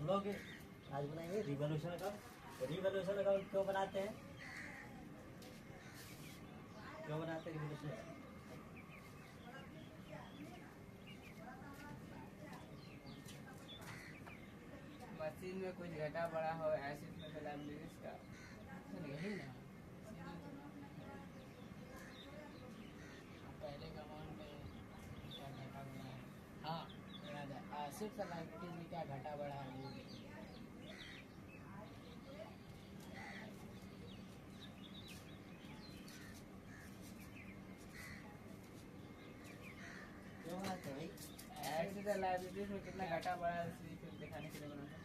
हम लोग आज बनाएंगे रिवॉल्यूशन अकाउंट। तो रिवॉल्यूशन अकाउंट क्यों बनाते हैं, क्यों बनाते हैं रिवॉल्यूशन अकाउंट? मशीन में कुछ घटा बढ़ा हो, एसिड में लाइबिलिटीज का यही ना पहले का अमाउंट में क्या घटा बढ़ा है। हाँ याद है, एसिड और लाइबिलिटीज में क्या घटा बढ़ा है। क्यों बनाते हैं भाई? एसिड और लाइबिलिटीज में कितना घटा बढ़ा है, फिर दिखाने के लिए बनाते हैं।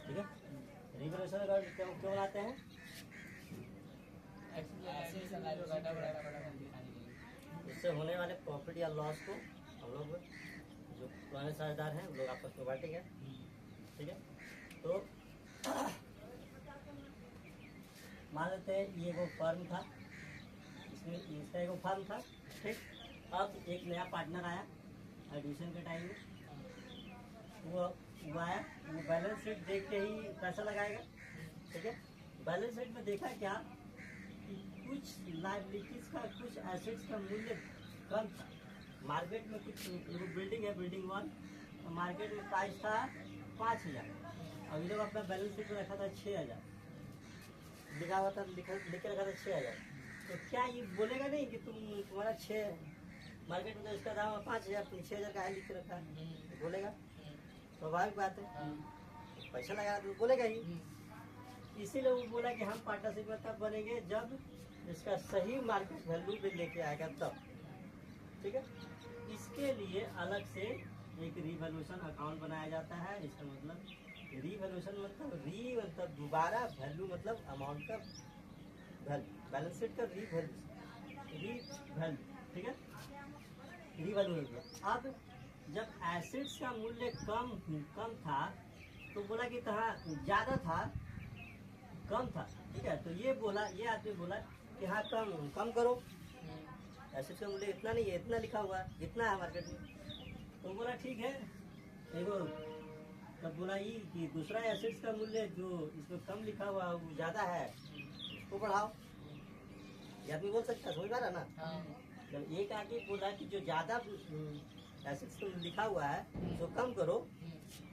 ठीक है, रिवॉल्यूशन अकाउंट क्यों क्यों बनाते हैं? एसिड और लाइबिलिटीज घटा बढ़ा दिखाने के लिए। इससे होने वाले प्रॉफिट या लॉस को हम लोग जो पुराने साझेदार हैं वो लोग आपस में बांटेंगे। ठीक है, तो मान लेते हैं ये वो फर्म था, इसमें इसका एक फर्म था। ठीक, अब एक नया पार्टनर आया एडमिशन के टाइम में, वो आया, वो बैलेंस शीट देख के ही पैसा लगाएगा। ठीक है, बैलेंस शीट में देखा क्या कि कुछ लाइबिलिटीज का, कुछ एसेट्स का मूल्य कम था। मार्केट में कुछ बिल्डिंग है, बिल्डिंग 1, मार्केट में प्राइस था 5,000, और ये लोग अपना बैलेंस शीट में रखा था 6,000, लिखा हुआ था, लिख के रखा था 6,000। तो क्या ये बोलेगा नहीं कि तुम्हारा 6, मार्केट में तो इसका दाम 5,000, तुम 6,000 का है लिख के रखा है? बोलेगा, स्वाभाविक बात है, पैसा लगा तो बोलेगा ही। इसीलिए वो बोला कि हम पार्टनरशिप में तब बनेंगे जब इसका सही मार्केट वैल्यू भी लेके आएगा तब। ठीक है, इसके लिए अलग से एक रिवॉल्यूशन अकाउंट बनाया जाता है। इसका मतलब रिवॉल्यूशन मतलब दोबारा, वैल्यू मतलब अमाउंट का वैल्यू, बैलेंस शीट का वैल्यू। ठीक है, रिवॉल्यूशन। अब जब एसिड्स का मूल्य कम था तो बोला कि कहाँ ज्यादा था, कम था। ठीक है, तो ये आदमी बोला कि हाँ कम करो, एसिड्स का मूल्य इतना नहीं है, इतना लिखा हुआ है, इतना है मार्केट में। तो बोला ठीक है, देखो तब बोला ये कि दूसरा एसिड्स का मूल्य जो इसमें कम लिखा हुआ वो ज्यादा है, उसको बढ़ाओ। ये आदमी बोल सकता, समझ पा रहा ना? जब एक आदमी बोला कि जो ज्यादा एसिड्स तो लिखा हुआ है उसको कम करो,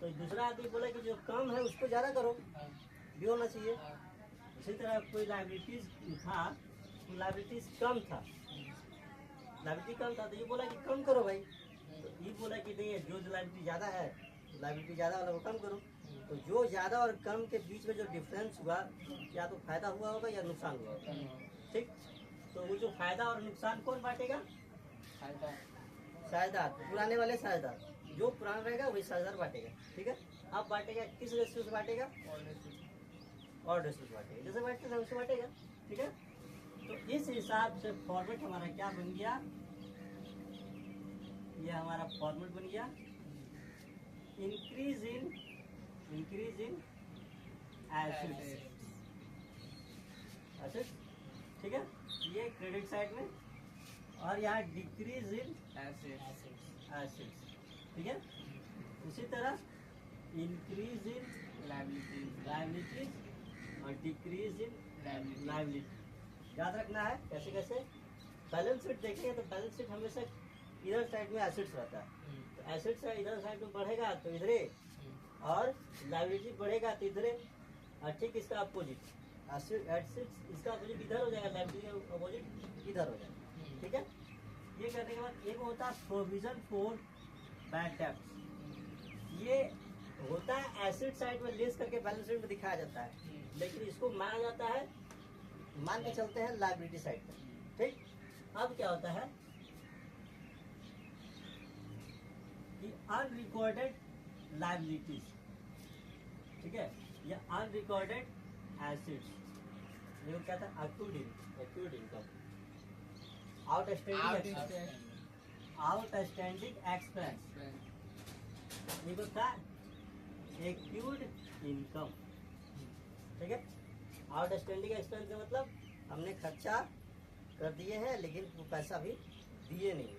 तो दूसरा आदमी बोला कि जो कम है उसको ज्यादा करो, भी होना चाहिए। इसी तरह कोई लाइबिलिटीज था, तो लाइबिलिटीज कम था, लाइबिलिटी कम था, तो ये बोला कि कम करो भाई। तो ये बोला कि नहीं, जो लाइबिलिटी ज्यादा है, लाइबिलिटी ज्यादा वाला वो कम करो। तो जो ज्यादा और कम के बीच में जो डिफरेंस हुआ, या तो फायदा हुआ होगा या नुकसान हुआ होगा। ठीक, तो वो जो फायदा और नुकसान कौन बांटेगा? साझेदार, पुराने वाले साझेदार, जो पुराना रहेगा वही साझेदार बांटेगा। ठीक है, अब बांटेगा किस रेशियो से बांटेगा? और रेशियो से बांटेगा, जैसे बांटते थे उससे बांटेगा। ठीक है, तो इस हिसाब से फॉर्मेट हमारा क्या बन गया, ये हमारा फॉर्मेट बन गया, इंक्रीज इन एसिड्स। ठीक है, ये क्रेडिट साइड में, और यहाँ डिक्रीज इन एसिड्स। ठीक है, उसी तरह इंक्रीज इन लाइबिलिटीज और डिक्रीज इन लाइबिलिटी। याद रखना है कैसे कैसे। बैलेंस शीट देखेंगे तो बैलेंस शीट हमेशा इधर साइड में एसिड्स रहता है, तो एसिड्स इधर साइड में बढ़ेगा तो इधरे, और लाइबिलिटी बढ़ेगा तो इधरे, और ठीक इसका अपोजिट, एसिड्स इसका अपोजिट इधर हो जाएगा, लाइबिलिटी का अपोजिट इधर हो जाएगा। ठीक है, ये करने के बाद एक होता है प्रोविजन फॉर बैड डेब्ट्स। ये होता है एसिड साइड में लेस करके बैलेंस शीट में दिखाया जाता है, लेकिन इसको माना जाता है, मान के चलते हैं लाइबिलिटी साइड पर। ठीक, अब क्या होता है कि अनरिकॉर्डेड लाइबिलिटीज, ठीक है, या अनरिकॉर्डेड एसिड्स, ये क्या था? अक्यूड इनकम। आउटस्टैंडिंग एक्सपेंस ये होता है एक्यूड इनकम। ठीक है, आउटस्टैंडिंग एक्सपेंस का मतलब हमने खर्चा कर दिए हैं लेकिन वो पैसा भी दिए नहीं।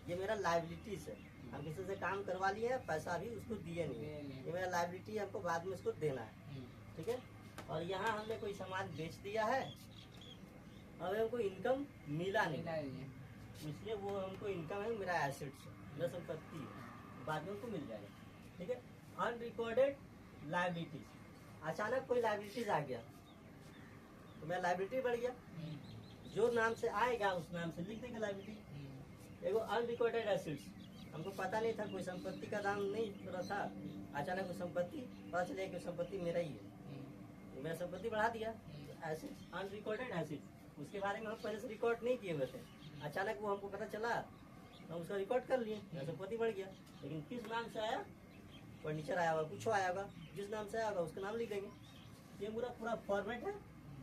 ये मेरा लाइबिलिटीज है, हम किसी से काम करवा लिए हैं, पैसा भी उसको दिए नहीं, ये मेरा लाइबिलिटी है, हमको बाद में उसको देना है। ठीक है, और यहाँ हमने कोई सामान बेच दिया है, अब हमको इनकम मिला नहीं, इसलिए वो हमको इनकम है, मेरा एसेट्स है, मेरा संपत्ति है, बाद में उनको मिल जाएगा। ठीक है, अनरिकॉर्डेड लाइबिलिटीज, अचानक कोई लाइबिलिटीज आ गया तो मेरा लाइबिलिटी बढ़ गया, जो नाम से आएगा उस नाम से लिख देंगे लाइबिलिटी। एगो अनरिकॉर्डेड एसेट्स, हमको पता नहीं था, कोई संपत्ति का दाम नहीं पता था, अचानक वो संपत्ति पता चले कि संपत्ति मेरा ही है, मेरा संपत्ति बढ़ा दिया। एसेट्स, अनरिकॉर्डेड एसेट्स, उसके बारे में हम पहले से रिकॉर्ड नहीं किए हुए थे, अचानक वो हमको पता चला, हम उसका रिकॉर्ड कर लिए, मेरा संपत्ति बढ़ गया। लेकिन किस नाम से आया, फर्नीचर आया होगा, कुछ आया होगा, जिस नाम से आया होगा उसका नाम लिख देंगे। ये पूरा फॉर्मेट है।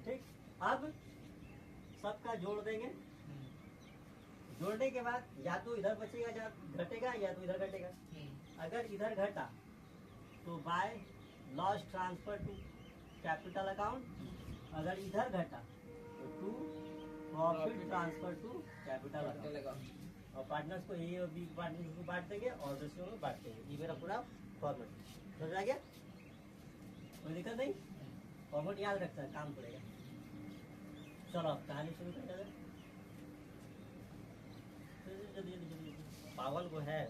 ठीक, अब सबका जोड़ देंगे, जोड़ने के बाद या तो इधर बचेगा या घटेगा, या तो इधर घटेगा। अगर इधर घटा तो by loss transfer to capital account, अगर इधर घटा तो to profit transfer to capital account, और पार्टनर्स को ए और बी पार्टनर्स को बांट देंगे और दूसरों में बांट देंगे। ये मेरा पूरा फॉर्मेट समझ आ गया, कोई दिक्कत नहीं, फॉर्मेट याद रखता है, काम करेगा। चलो अब कहानी शुरू कर देते, जल्दी 52 को है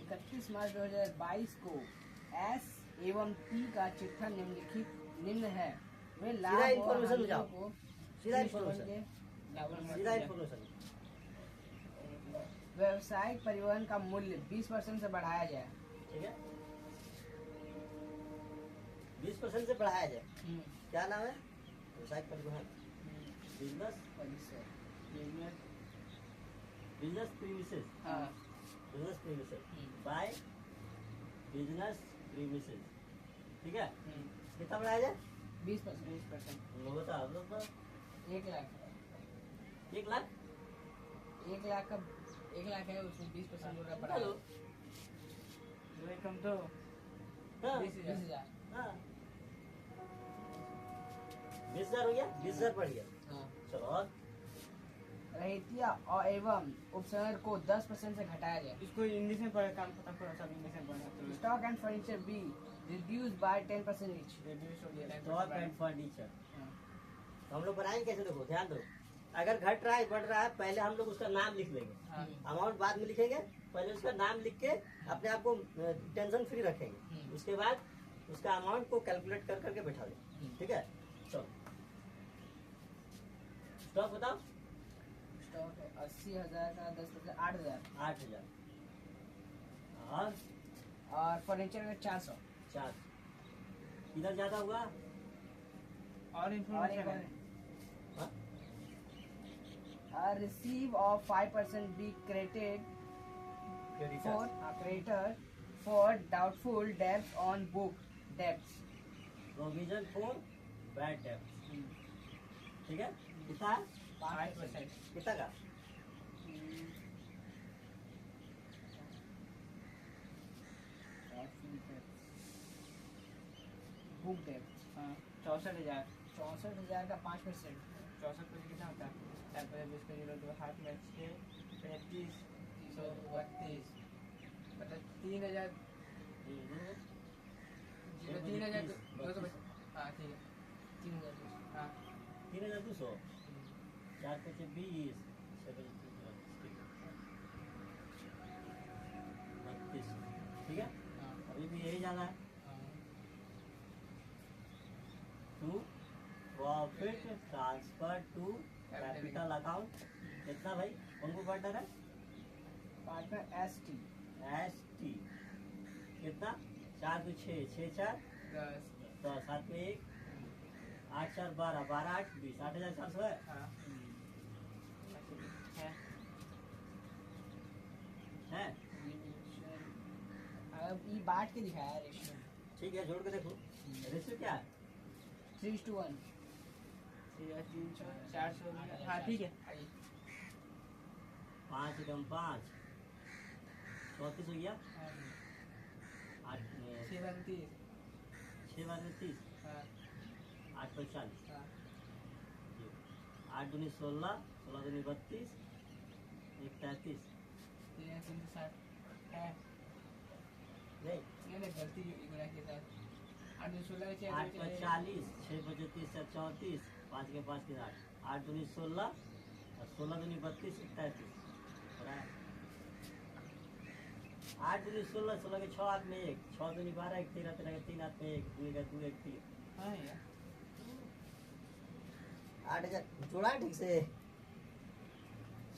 31 मार्च 2022 को एस एवं टी का चिट्ठा निम्न है। वे सीधा लाभ और information हानियों जाओ। को सीधा शीर्ष information। के सीधा इन्फॉर्मेशन, व्यावसायिक परिवहन का मूल्य 20% से बढ़ाया जाए। ठीक है, 20% से बढ़ाया जाए। क्या नाम है, व्यवसायिक परिवहन, business premises, business premises by business premises. ठीक है, कितना बढ़ाया जाए, 20%। होता है 1 लाख 1 लाख 1 लाख का 1 लाख है, उसमें 20% जो बढ़ा हेलो, कम तो हाँ 20,000। हाँ 20,000 हो गया, 20,000 बढ़ गया। चलो और रहतिया और एवं उपसर्ग को 10% से घटाया जाए। इसको इंग्लिश में पढ़े, काम खत्म करो, सब इंग्लिश में पढ़ना। Stock and furniture be reduce by 10% each. Stock and furniture तो हम लोग बनाएंगे कैसे, देखो ध्यान दो, अगर घट रहा है बढ़ रहा है, पहले हम लोग उसका नाम लिख लेंगे, अमाउंट बाद में लिखेंगे, पहले उसका नाम लिख के अपने आप को टेंशन फ्री रखेंगे, उसके बाद उसका अमाउंट को कैलकुलेट कर करके बैठा देंगे। ठीक है, चलो स्टॉक बताओ, स्टॉक है 80,000 का 10% 8,000 8,000 और फर्नीचर का 400। 4 इधर ज्यादा हुआ, और इन्फॉर्मेशन है। A receive of 5% be credited for doubtful debts on book debts. Provision for bad डेब्ट। ठीक है, कितना है, 5%। कितना का, बुक डेब्ट 64,000। 64,000 का 5%। 64 पर कितना होता है, 4 का 0 2 हाथ में 6 35 132 मतलब 3,000 3,000 हाँ ठीक है 3,000 हाँ 3,200, 4 पचे 20, 32। ठीक है, हाँ अभी भी यही जाना है, to profit transfer to capital account. कितना भाई, उनको पार्टनर है पार्टनर ST ST, कितना, 4 2 6 6 4 तो 7 में 1 8 4 12 12 8 20 8,400 है। है अब ये बांट के दिखाया रेशियो। ठीक है, जोड़ के देखो रेशियो क्या है। 3:1। 300 400 हाँ ठीक है। 5 एकम 5 34 हो गया। 8 6 बार 30। 6 बार में 30, हाँ 8 पर 40, हाँ 8 दूनी 16, 16 दूनी 32, 1 33 360 है। नहीं, नहीं गलती गुणा के साथ 8 16 के 8 पर 40, 6 पर 34 से 34, 5 के 5 के 8, 8 दूनी 16 और 16 दूनी 32, 1 33। 8 दूनी 16, 16 के 6 हाथ में 1, 6 दूनी 12, 1 13, 13 के 3 हाथ में 1, 2 का 2, 1 3। हाँ यार 8000 जोड़ा ठीक से।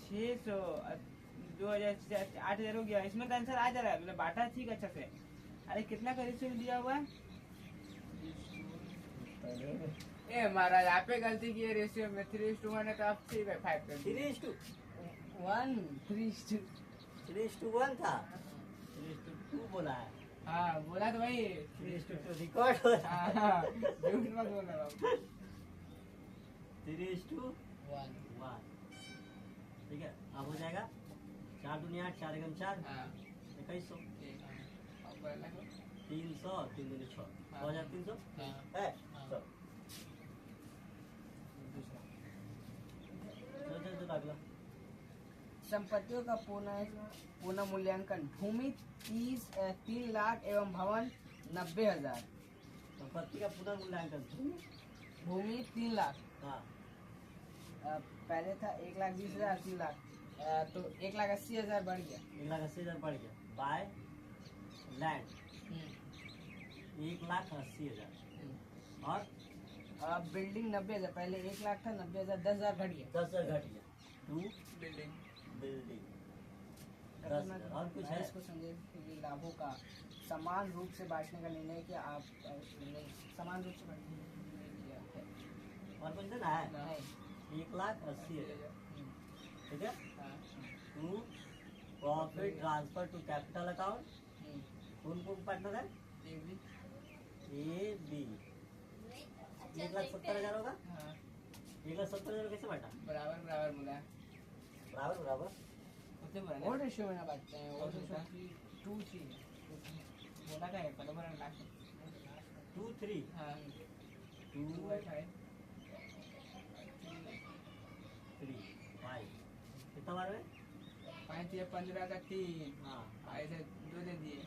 600 2000 8000 हो गया। इसमें तो आंसर आ जा रहा है, मतलब बांटा ठीक अच्छा से। अरे कितना का रेशियो दिया हुआ है? ए महाराज आप पे गलती की है रेशियो में। 3:1 है तो आप ठीक है 5 कर दीजिए। 1 3:2। 3:1 था, 3:2 बोला है। हाँ बोला तो भाई 3:2 रिकॉर्ड हो रहा है। हाँ झूठ मत बोलना बाबू। 3:1। 1 ठीक है, अब हो जाएगा 4 दूनी 8, 4 एकम 4, हाँ 2100, ठीक है। अब बोलना को 300, 3 दूनी 6, 2300 हाँ है। हाँ। चलो दूसरा चलो चलो अगला। संपत्तियों का पुनः मूल्यांकन। भूमि 3 लाख एवं भवन 90,000। संपत्ति का पुनर्मूल्यांकन। भूमि 3 लाख, हाँ पहले था 1,20,000, 3 लाख, तो 1,80,000 बढ़ गया। 1,80,000 बढ़ गया। बाय लैंड 1,80,000 और बिल्डिंग 90,000, पहले 1 लाख था, 90,000, 10,000 घट गया। 10,000 घट गया। 2 बिल्डिंग बिल्डिंग 10,000 और कुछ है। इसको समझे कि लाभों का समान रूप से बांटने का निर्णय किया। आप समान रूप से बांटने का निर्णय किया है। और कुछ देना है। नहीं। 1,80,000 ठीक है। हाँ 2 profit transfer to capital account. कौन कौन पार्टनर है। एक भी ए बी। 1,70,000 होगा। हाँ 1,70,000 कैसे बांटा। बराबर बराबर बोला है। बराबर बराबर। उतने बोला वो रेशियो में ना बांटते हैं, वो और रेशियो दूसरा? 2-3। बोला क्या है पहले बोला लास्ट 2 3 हाँ 2 2 है 3 5 कितना बार में। 5 या 15 का 3 हाँ ऐसे 2 दे दिए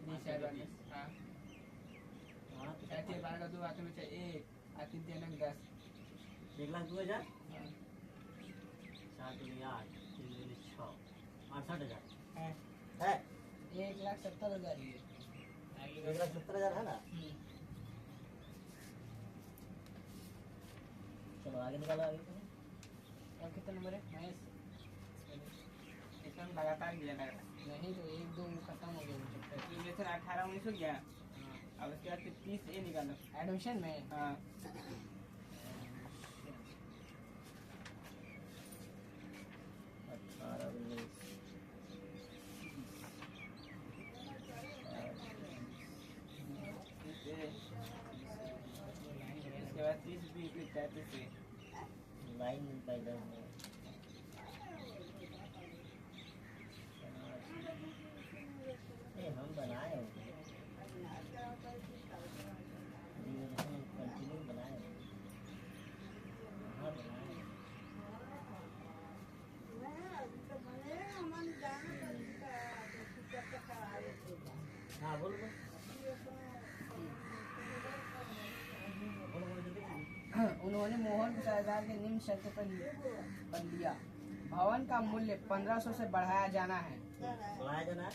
20 हाँ, 4 20। हाँ हाँ 7 या 12 का 2 हाथों में 1 और 3 3 10 1,02,000। हाँ 4 दूनी 8, 3 दूनी 6, 68,000 है है। 1,70,000 ही है। 1,70,000 है ना। चलो आगे निकालो आगे। और कितना नंबर है महेश? एकदम लगातार गया लगातार। नहीं तो 1-2 खत्म हो गया वो चैप्टर। इलेक्शन 18 19 हो गया। अब उसके बाद फिर 30 ए निकालो। एडमिशन में हाँ 18 19 इसके बाद 30 20 33 ए लाइन बाय लाइन है। नहीं हम बनाए हैं कंटिन्यू बनाए हैं। हाँ बनाए हैं। हाँ बोलो बोलो बोलो बोलो जल्दी। उन्होंने मोहन को सरकार के निम्न शर्त पर लिया। भवन का मूल्य 1,500 से बढ़ाया जाना है। बढ़ाया जाना है।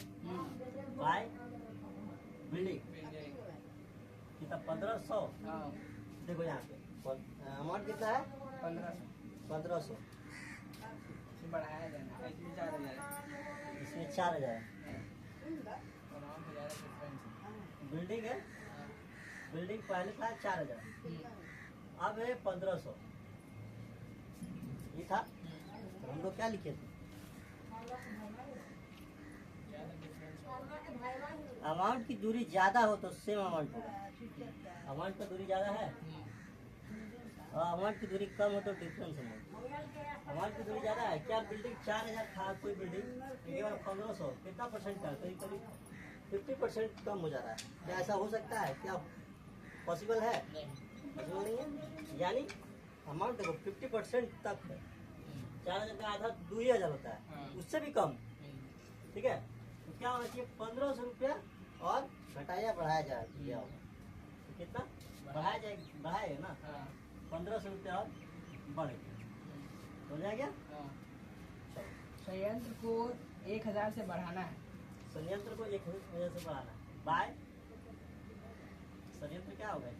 बाय बिल्डिंग कितना 1,500। हाँ देखो यहाँ पे अमाउंट कितना है। 1,500 1,500। से बढ़ाया जाना है। इसमें 4000 इसमें 4,000 है। अमाउंट हो जाएगा डिफरेंस। बिल्डिंग है। बिल्डिंग पहले था 4,000, अब है 1,500। ये था तो हम लोग क्या लिखे थे। अमाउंट की दूरी ज्यादा हो तो सेम अमाउंट होगा। अमाउंट का दूरी ज्यादा है और अमाउंट की दूरी कम हो तो डिफरेंस अमाउंट। अमाउंट की दूरी ज्यादा है, क्या बिल्डिंग 4000 था कोई बिल्डिंग, ये वाला 1500, कितना परसेंट का, करीब करीब 50% कम हो जा रहा है। क्या ऐसा हो सकता है? क्या पॉसिबल है? पॉसिबल नहीं है। यानी अमाउंट देखो 50% तक है। 4000 का आधा 2000 होता है, उससे भी कम। ठीक है, तो क्या होना चाहिए? 1500 रुपया और घटाया बढ़ाया जाएगा। तो कितना बढ़ाया जाएगा? बढ़ाएगा ना, 1500 रुपया और बढ़ गया, हो जाएगा। संयंत्र को 1000 से बढ़ाना है। संयंत्र को 1000 से बढ़ाना है। बाय संयंत्र क्या होगा?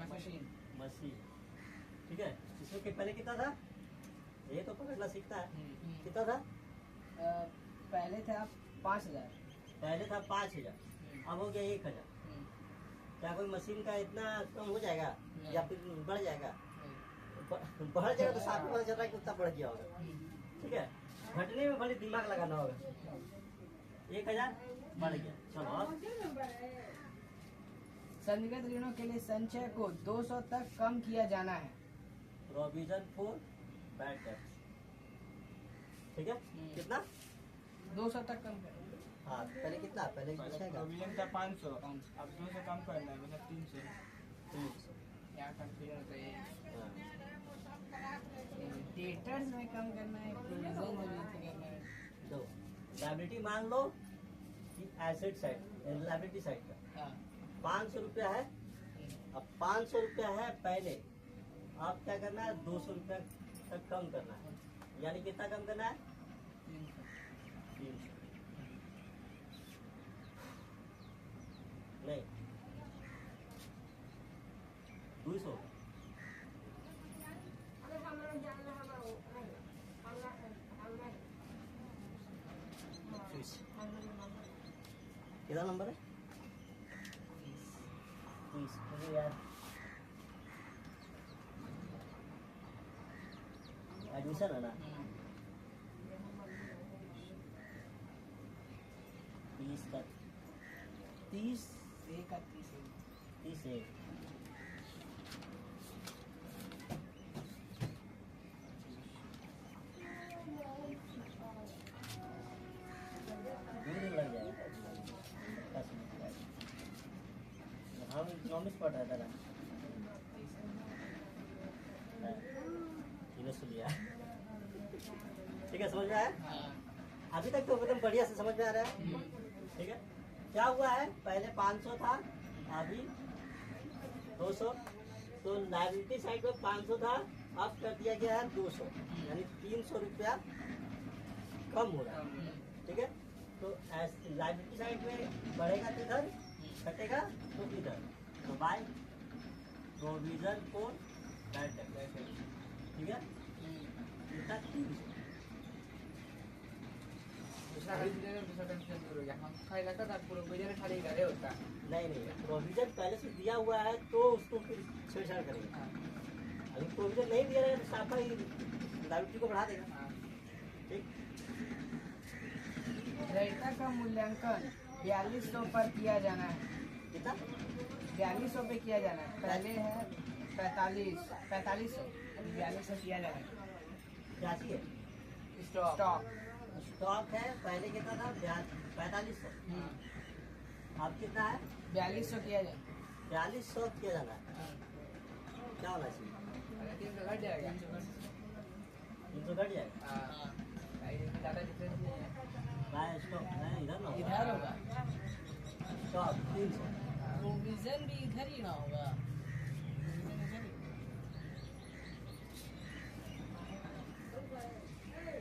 मशीन। मशीन। ठीक है, इसमें के पहले कितना था? ये तो पकड़ना सीखता है। कितना था? पहले था 5000। पहले था 5000, अब हो गया 1000। क्या कोई मशीन का इतना कम हो जाएगा या फिर बढ़ जाएगा? बढ़ जाएगा तो साथ में पता चल रहा है कि उतना बढ़ गया होगा। ठीक है, घटने में भले दिमाग लगाना होगा। 1000 बढ़ गया, चलो और संदिग्ध ऋणों के लिए संचय को 200 तक कम किया जाना है। Provision for bad tax. ठीक है, कितना? 200 तक कम करें। हाँ, पहले कितना? पहले पहले पूछेगा प्रोविजन था 500, अब 200 कम करना है, मतलब 300। 300। यहाँ कंफ्यूजन होता है। हाँ, डेटर्स में कम करना है, प्रोविजन में नीचे करना है। दो लाइबिलिटी मान लो कि एसेट साइड, लाइबिलिटी साइड का हाँ। 500 रुपया है। अब 500 रुपया है पहले, अब क्या करना है? 200 रुपया तक कम करना है। यानी कितना कम करना है? 300। नहीं, 200। कितना नंबर है? 30। मुझे यार एडमिशन है ना, 30 का 30 है। दो दिन लग जाएगा। हम इकोनॉमिक्स पढ़ रहे थे ना, इन्हें सुन लिया। ठीक है, समझ में आया? अभी तक तो एकदम बढ़िया से समझ में आ रहा है। ठीक है, क्या हुआ है? पहले 500 था, अभी 200। तो लाइबिलिटी साइड में 500 था, अब कर दिया गया है 200, यानी 300 रुपया कम हो रहा है। ठीक है, तो लाइबिलिटी साइड में बढ़ेगा तो इधर, घटेगा तो इधर। तो by provision for bad tax. ठीक है, इतना 300। नहीं नहीं, प्रोविजन पहले से दिया हुआ है तो उसको फिर छेड़छाड़ करेगा। अगर प्रोविजन नहीं दिया रहेगा तो साफा ही लाइबिलिटी को बढ़ा देगा। ठीक, रैयता का मूल्यांकन 4200 पर किया जाना है। कितना? 4200 पे किया जाना है। पहले है 4500, 4200 किया जाना है। क्या चाहिए? स्टॉक। स्टॉक है, पहले कितना था? 4500। अब कितना है? 4200 किया जाए। 4200 किया जाना है। क्या होना चाहिए? 300 घट जाएगा। 300 घट जाएगा। ज़्यादा डिफरेंस नहीं है। बाय स्टॉक है इधर ना, इधर होगा। स्टॉक 300। प्रोविजन भी इधर ही ना होगा।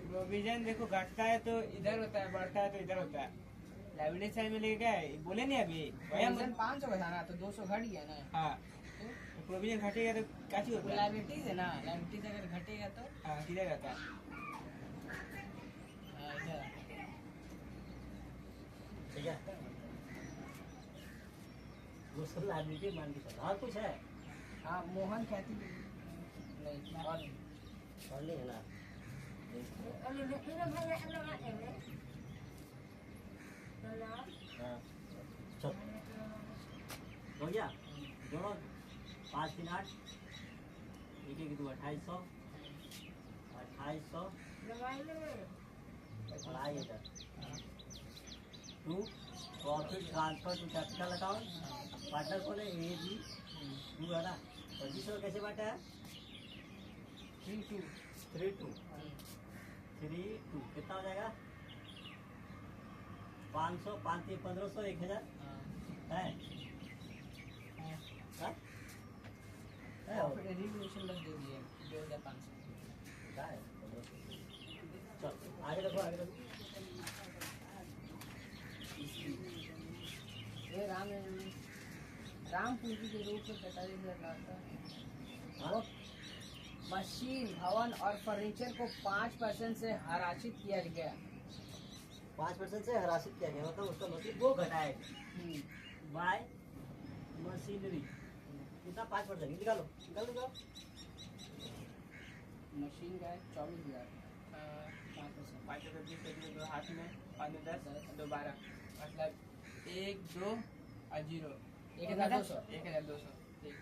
प्रोविजन देखो घटता है तो इधर होता है, बढ़ता है तो इधर होता है। लाइबिलिटी साइड में लेके गए, बोले नहीं अभी प्रोविजन 500 का था ना, तो 200 घट गया ना। हाँ, तो प्रोविजन घटेगा तो क्या चीज होता है? लाइबिलिटीज है ना, लाइबिलिटीज अगर घटेगा तो हाँ, किधर रहता है? इधर। ठीक है, वो सब लाइबिलिटी मान के चलो। और कुछ है? हाँ, मोहन ख्याति नहीं और नहीं। और नहीं है ना? हाँ, चल हो गया जोड़ो 5 3 8 एक एक 2 2800 और आइए इधर to profit transfer to capital account partner को ए बी टू है ना 2500 कैसे बांटा है 3 2 3 2 कितना हो जाएगा 500 5 3 1500 1000 है हाँ? है और रिवोल्यूशन बस दे दिए 2500 क्या है 1500 चल आगे रखो ये राम पूंजी के रूप में 45,000 लाता है। हाँ? मशीन भवन और फर्नीचर को 5% से हराशित किया गया। 5% से हरासित किया गया मतलब उसका मतलब वो घटाए बाय मशीनरी कितना 5% निकालो मशीन का है 24,000 5%। 5 दो हाथ में 5 10 2 12 मतलब 1 2 और 0 1200 1200 ठीक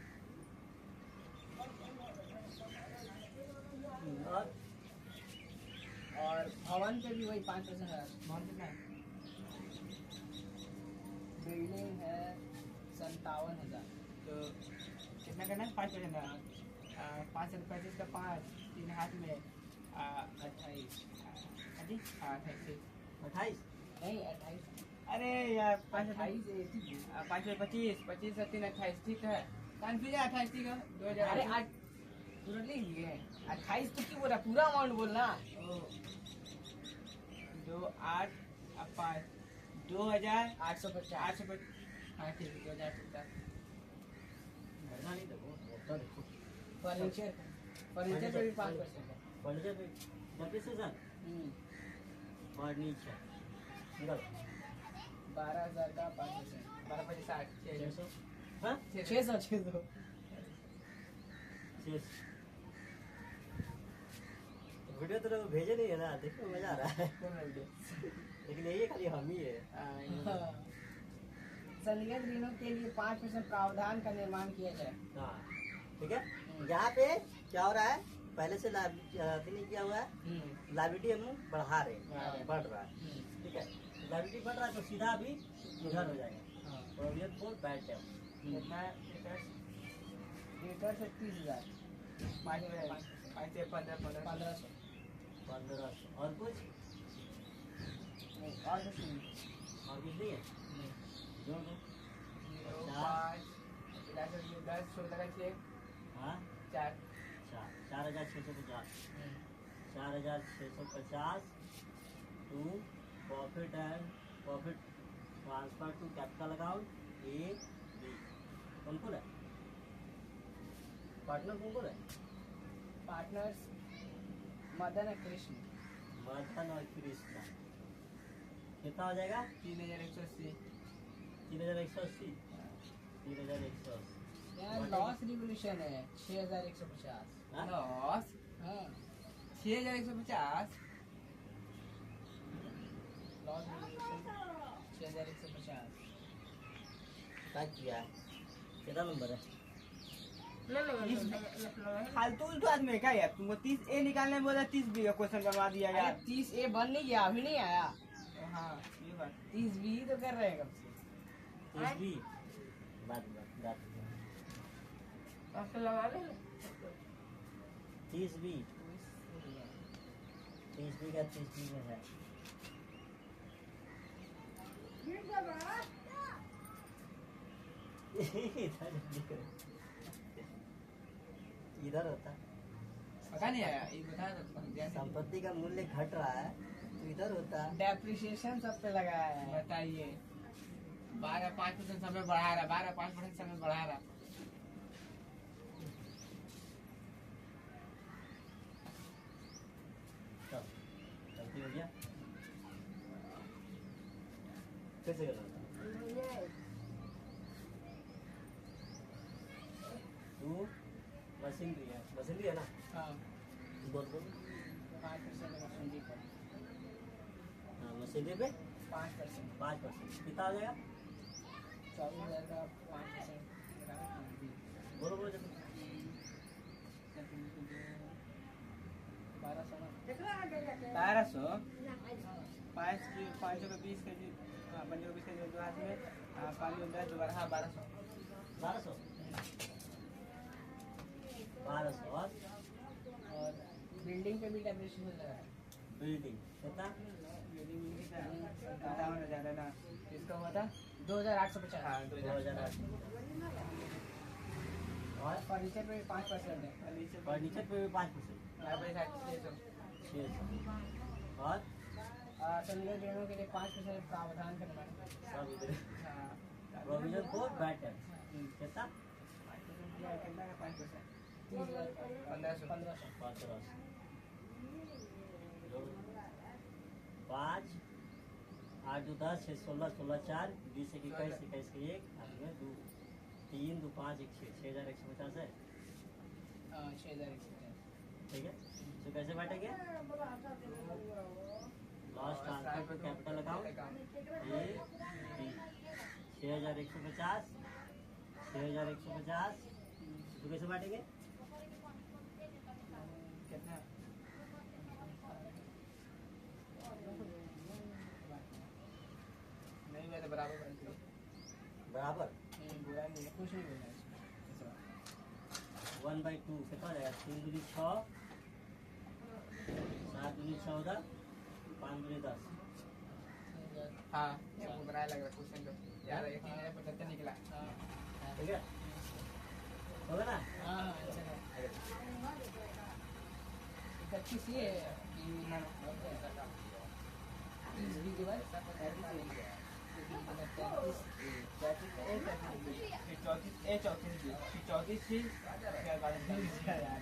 और भवन पे भी वही 5% है। बहुत कितना है बिल्डिंग है 57,000। तो कितना करना है 5% 5 से 25 का 5 3 हाथ में 28 28 नहीं 28 अरे यार 5 से 28 5 से 25 25 से 3 28 ठीक है कंफ्यूजन 28 ठीक है 2000 अरे आज पूरा ले लिए 28 तो क्यों बोल रहा पूरा अमाउंट बोलना 2 8 5 2850 850 हाँ ठीक है 2050 घटना नहीं देखो होता देखो फर्नीचर पे भी 5% है। फर्नीचर पे 25,000 फर्नीचर निकालो 12,000 का 5%। 12 25 60 600 हाँ 600 600 वीडियो तो लोग भेजे नहीं है ना देखो मजा आ रहा है लेकिन यही खाली हम ही है संदिग्ध ऋणों के लिए 5% प्रावधान का निर्माण किया जाए। हाँ ठीक है यहाँ पे क्या हो रहा है पहले से नहीं किया हुआ है लाइबिलिटी हम बढ़ा रहे हैं बढ़ रहा है ठीक है लाइबिलिटी बढ़ रहा है तो सीधा भी उधर हो जाएगा प्रोविजन फॉर बैड डेट कितना रिटर्न से 30,000 5 से 15 1500 1500 और कुछ नहीं और कुछ नहीं और कुछ नहीं है जोड़ दो 5 10 16 का 6 हाँ 4 4,650 4,650 to profit transfer to capital account A B कौन कौन है पार्टनर कौन कौन है पार्टनर्स मदन और कृष्ण मदन और कृष्णा कितना हो जाएगा 3180 3180 3180 यहाँ लॉस रिवोल्यूशन है 6,150 हाँ? लॉस हाँ 6150 लॉस रिवोल्यूशन 6,150 क्या किया है कितना नंबर है फालतू तो आदमी है क्या यार तुमको 30 ए निकालने में बोला 30 बी का क्वेश्चन करवा दिया अरे यार 30 ए बन नहीं गया अभी नहीं आया हाँ ये बात 30 बी तो कर रहे हैं कब से 30 भी बात 30 भी 30 भी का 30 भी में है इधर होता पता नहीं आया ये बता दो संपत्ति का मूल्य घट रहा है तो इधर होता डेप्रिसिएशन सब पे लगाया है बताइए 12 5% समय बढ़ा रहा 12 5% समय बढ़ा रहा चल गलती हो गया फिर से करना तू मशीनरी है ना हाँ बोल 5% मशीनरी पर हाँ मशीनरी पे 5% 5% कितना हो जाएगा 24,000 का 5%। बोलो बोलो जल्दी। 1200 ना। 1200 500 का 20 के जी, हाँ 500 का 20 के जी दो हाथ में, 5 में 10 दोबारा, हाँ 1200। 1200 1200 और बिल्डिंग पे भी डेप्रिसिएशन लगा है। बिल्डिंग कितना? बताओ ज़्यादा ना, इसका हुआ था 2850। हाँ 2008 और फर्नीचर पे भी 5% है। फर्नीचर पे भी 5%। 600। 600 और संदेश देने के लिए 5% प्रावधान करना है। सब इधर हाँ प्रोविजन फॉर बैड टैक्स कितना? 5% दिया, कितना का 5%? 30,000 1500। 1500। 1500 5 8 2 10 6 16 16 4 20 1 21 21 के 1 8 में 2 3 2 5 1 6 6150 है। 6,150। ठीक है, तो कैसे बांटेंगे? Loss transfer to capital account A B 6150 6150 तो कैसे बांटेंगे? कितना? नहीं मैं तो बराबर बनती है, बराबर बुरा नहीं है। कुछ नहीं बोलना है इसमें। 1/2 कितना हो जाएगा? 3 दूनी 6 7 दूनी 14 5 दूनी 10। हाँ ये वो बनाया लग रहा है क्वेश्चन पे, यार ये 3075 निकला। ठीक है, होगा ना? हाँ अच्छा है। 31 ये है कि ना इसकी के बाद 34 34 थी क्या बात है यार।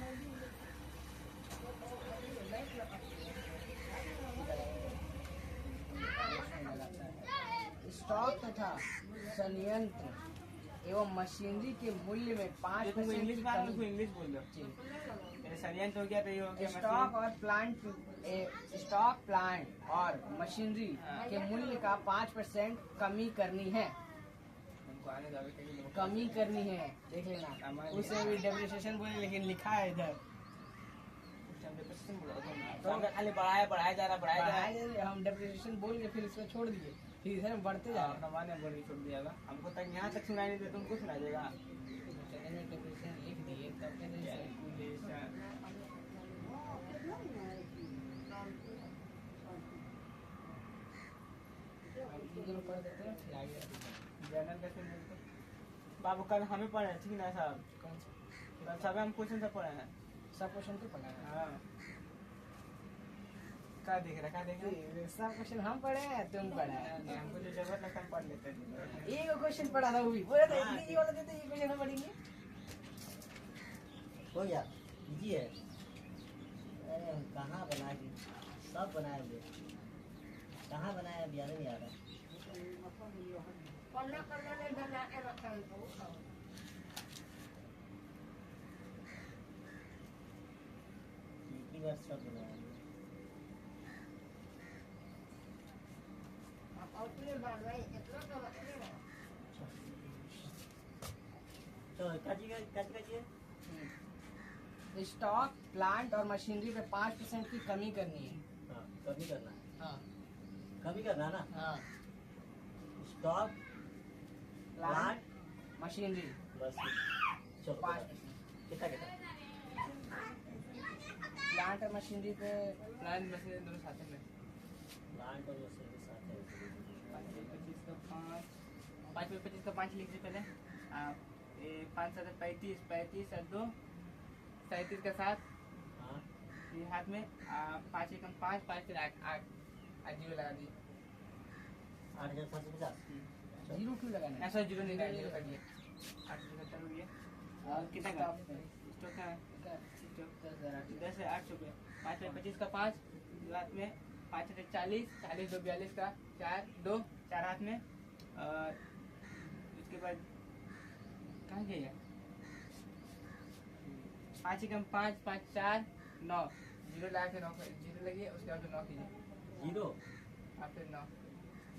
स्टॉक तथा संयंत्र एवं मशीनरी के मूल्य में 5% इंग्लिश की बात में कमी। इंग्लिश बोल दो। जी। मेरे संयंत्र हो गया तो ये हो गया स्टॉक और प्लांट और मशीनरी के मूल्य का 5% कमी करनी है। हमको आने दो, अभी कहीं लोग- कमी करनी है, देख लेना। उसे भी डेप्रिसिएशन बोले लेकिन लिखा है इधर। कुछ हम depreciation बोला था। तो हमने खाली बढ़ाया जा रहा बढ़ाया जाए, हम डेप्रिसिएशन बोल के फिर इसको छोड़ दिए, फिर इधर में बढ़ते जा रहे हैं। हमारे बोल के छोड़ दिया होगा। हमको तक यहाँ तक सुनाई नहीं देता, तुमको सुनाई देगा। चैनल में डेप्रिसिएशन लिख दिए तब कहते हैं इधर पढ़ देते हैं फिर आगे जाते हैं। जनरल कैसे बोलते? बाबू कल हमें पढ़े ठीक ना साहब, कौन सा? कल सब हम क्वेश्चन सब पढ़े हैं। सब क्वेश्चन तो पढ़ा है। हाँ क्या देख रहा सब क्वेश्चन हम पढ़े हैं, तुम पढ़ा है। हमको जो जरूरत लगता है हम पढ़ लेते हैं। एक क्वेश्चन पढ़ा था, वो भी बोला था इंग्लिश वाला देते ये क्वेश्चन हम पढ़ेंगे। हो गया, इजी है। अरे हम कहाँ बनाएंगे? सब बनाएंगे, कहाँ बनाए अब याद नहीं आ रहा। एक ही बार सब बनाएंगे। तो क्या चाहिए? स्टॉक प्लांट और मशीनरी पे 5% की कमी करनी है। हाँ, कमी करना है, हाँ कमी करना है ना। हाँ। स्टॉक प्लांट मशीनरी बस चलो 5%। कितना कितना? प्लांट और मशीनरी पे प्लान मशीन दोनों साथ में प्लांट और मशीनरी साथ है। 5 में 25 का 5 लिख दे पहले। 5 7 35 35 और 2 37 का 7 हाँ, ये हाथ में 5 एकम 5 5 फिर 8 8 जीरो लगा दिए। 8750। जीरो क्यों लगाना है? ऐसा जीरो नहीं लगा, जीरो कर दिए। 8 हो गया। और कितना का स्टॉक पे स्टॉक का का 10,000 10 है 800 रुपये। 5 में 25 का 5 हाथ में, 5 से 40 40 2 42 का 4 2 4 हाथ में। और उसके बाद कहाँ गया? 5 एकम 5 5 4 9 जीरो लगा के 9 जीरो लगी, उसके बाद 9 कीजिए। जीरो आप फिर 9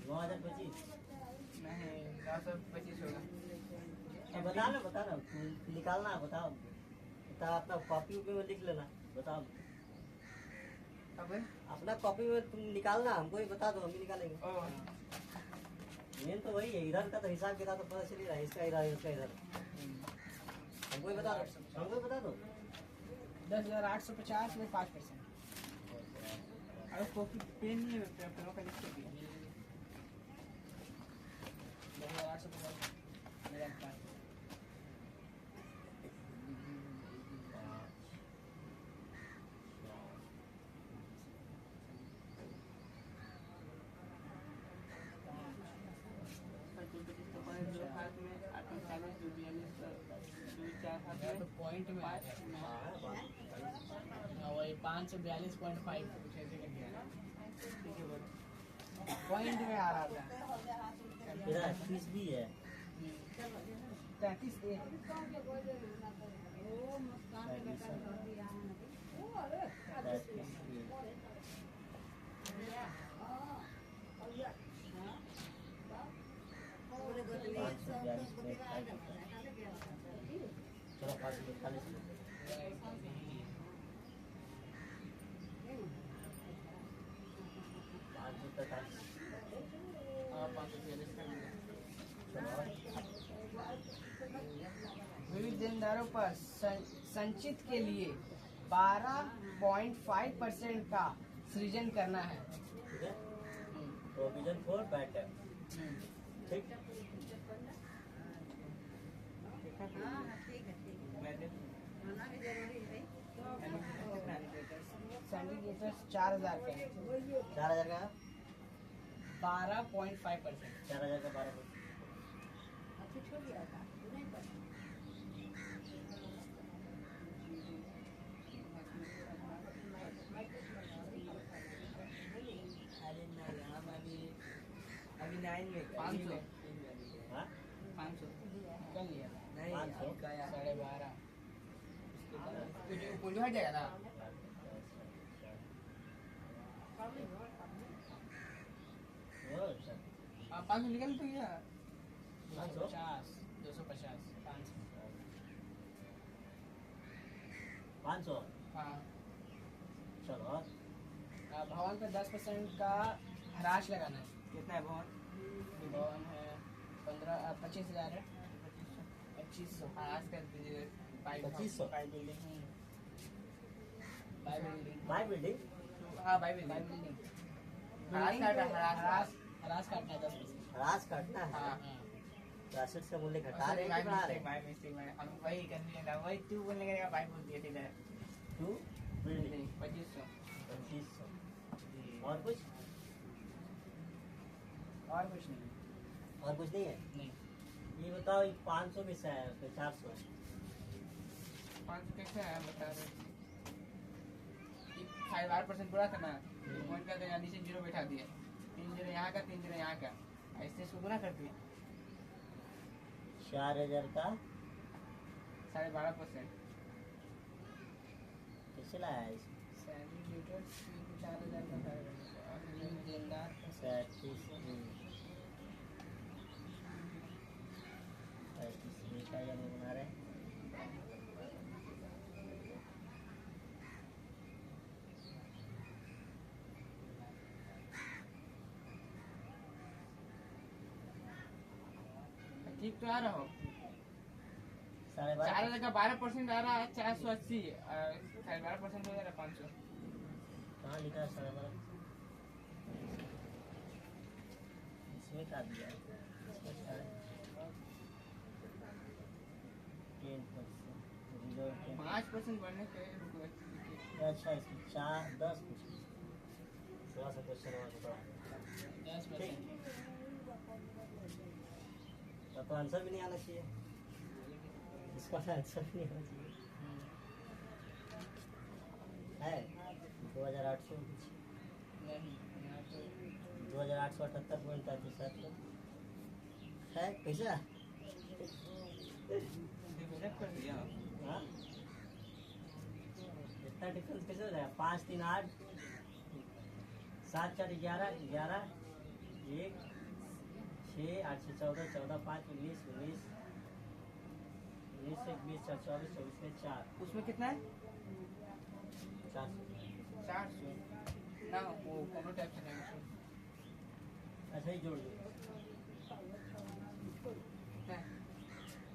9025। नहीं 925 होगा। अब बता ना तुम निकालना, बताओ बता, अपना कॉपी उपी में लिख लेना, बताओ अब है? अपना कॉपी में तुम निकालना, हमको ही बता दो, हम भी निकालेंगे। ओ मेन तो वही है, इधर का तो हिसाब किताब तो पता चल ही रहा है, इसका इधर इसका इधर, हमको ही बता दो, हमको ही बता दो। 10,850 में 5%। अरे कॉपी पेन नहीं है, पेनों का लिख के दिया। 10,850 मेरा 5। दो हाथ में 840, 242, 2 4 हाथ तो में पॉइंट में आ पाँच। गया। हाँ, वही 542.5 कुछ ऐसे कर दिया। ठीक है बोलो। पॉइंट में आ रहा था। इधर फीस भी है, 33 ए। चलो 542। हाँ 542 कर दिया। विविध देनदारों पर संचित के लिए 12.5% का सृजन करना है। ठीक है, प्रोविजन फॉर बैड डेट, ठीक। मैं दे सिंडिकेटर्स 4,000 का है। 4,000 का, 12.5%। 4,000 का 12। अभी 9 में 500 हाँ 500 कर लिया। नहीं 500? 12.5। कुछ हट जाएगा ना। हाँ 500 निकल तो गया। 250, 250, 500। 500, हाँ चलो। भवन पे 10% का हराज लगाना है। कितना है भवन? भवन है 25,000 है। 2500। हाँ आज कर दीजिए 2500? By building. By building. By building, हाँ बाई बाय बिल्डिंग। बिल्डिंग। हराज काटना, हराज। हराज काटना है 10%। हरास काटना है। हाँ तो एसेट्स का मूल्य घटा रहे हैं कि बढ़ा रहे हैं? बाई मिस्टेक में हम वही कंफ्यूजन था, वही तू बोलने का बाई बोल दिया सीधा। To building 2500। 2500। और कुछ? और कुछ नहीं। और कुछ नहीं है? नहीं। ये बताओ, ये 500 में से है, तो 400। 500 कैसे है बता रहे? 5% पूरा करना है, पॉइंट का तो नीचे 0 बैठा दिया। 3 0 यहाँ का, 3 0 यहाँ का, ऐसे इसको गुना कर दिया। 4,000 का 12.5%। कैसे लाया है इसको? सिंडिकेटर्स 4,000 का है। देनदार 37 का जब बना रहे हैं। ठीक तो आ रहा हो। 12.5। 4,000 का 12% आ रहा है 480, 12% हो जा रहा है 500। कहाँ लिखा है 12.5? इसमें क्या दिया है? इसमें 10%। 5% बढ़ने पे अच्छा, इसमें 4-10 कुछ थोड़ा सा क्वेश्चन और थोड़ा 10%। तो आंसर भी नहीं आना चाहिए, इसका आंसर भी नहीं आना चाहिए। है 2,800 कुछ, नहीं, यहाँ तो 2,878.37 है। कैसा? डिवेलप कर दिया। हाँ? इतना डिफरेंस कैसे हो जाएगा? 5 3 8 7 4 11 11 1 6 8 से 14 14 5 19 19 19 से 20 4 24 24 से 4 उसमें कितना है 400। 400 ना वो कोनो टाइप से नहीं अच्छा ही जोड़ दो। है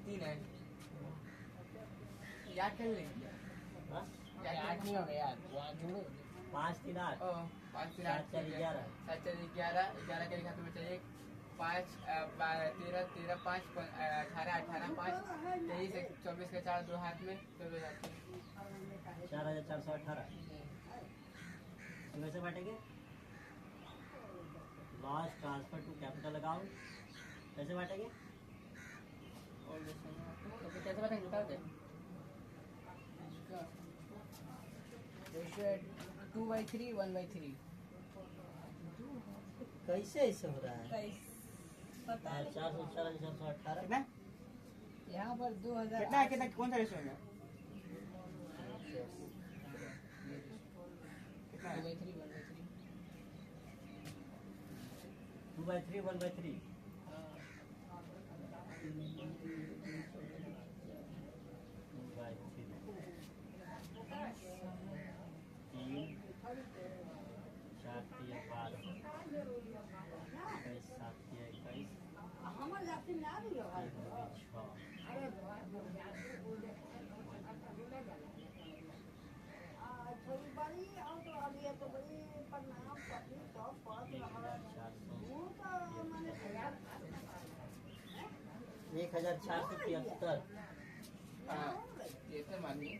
3 है याद कर लेंगे हाँ? याद नहीं होगा यार, वहाँ जोड़ो। 5 3 8 ओ 5 3 8 4 11 7 4 11 11 के लिखा तुम्हें चाहिए 5 12 13 13 5 18 18 5 23 24 के 4 2 हाथ में 24 हाथ में 4418 वैसे बांटेंगे। Loss transfer to capital account कैसे बांटेंगे। और तो कैसे बताएंगे बता दे रेशियो 2/3 1/3। कैसे ऐसे हो रहा है। पता नहीं 418 कितना यहाँ पर 2000 कितना है कितना कौन सा रेशियो है कितना है 2/3 1/3। 2/3 1/3 1473। हाँ ये तो मानिए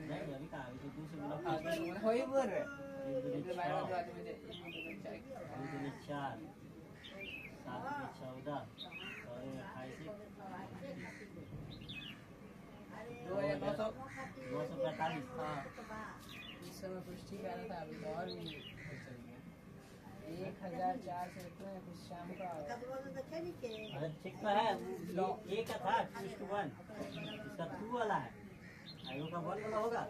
नहीं अभी कहाँ अभी तो दूसरे हाँ गुना तो वही बोल रहे एक दूनी ये बारह छः, तो आदमी मुझे 1 2 3 दो दूनी 4 7 14 और 2900 245। हाँ इस समय कुछ ठीक आ रहा था, अभी तो और भी चल गया। 1400 इतना है, कुछ शाम का अरे ठीक तो है ये का था 2:1 इसका 2 वाला है आयो का 1 वाला होगा।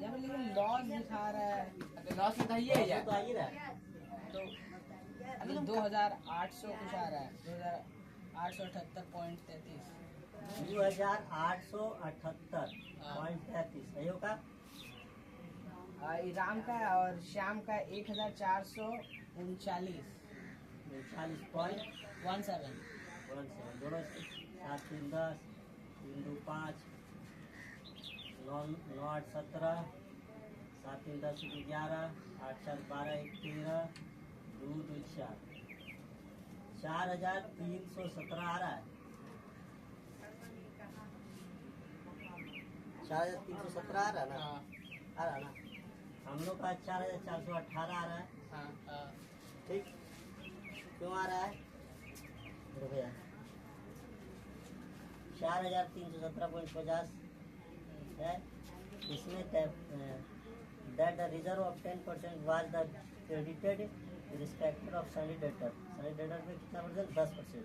यहाँ पे लेकिन लॉस दिखा रहा है, तो लॉस में तो ये है यार तो आ ही रहा है। तो अभी 2800 कुछ आ रहा है, 2878.33। 2878.33 सही होगा। राम का और श्याम का 1439.17। 40.17 दोनों 7 3 10 3 2 5 9 9 8 17 7 3 10 11 8 4 12 1 13 2 2 4 4317 आ रहा है। 4317 आ रहा है ना। हाँ आ रहा है ना। हम लोग का 4418 आ रहा है। हाँ ठीक क्यों आ रहा है रुपया 4317.50 है। इसमें that the reserve of 10% was the credited respect of Sunny debtor पे कितना परसेंट 10%।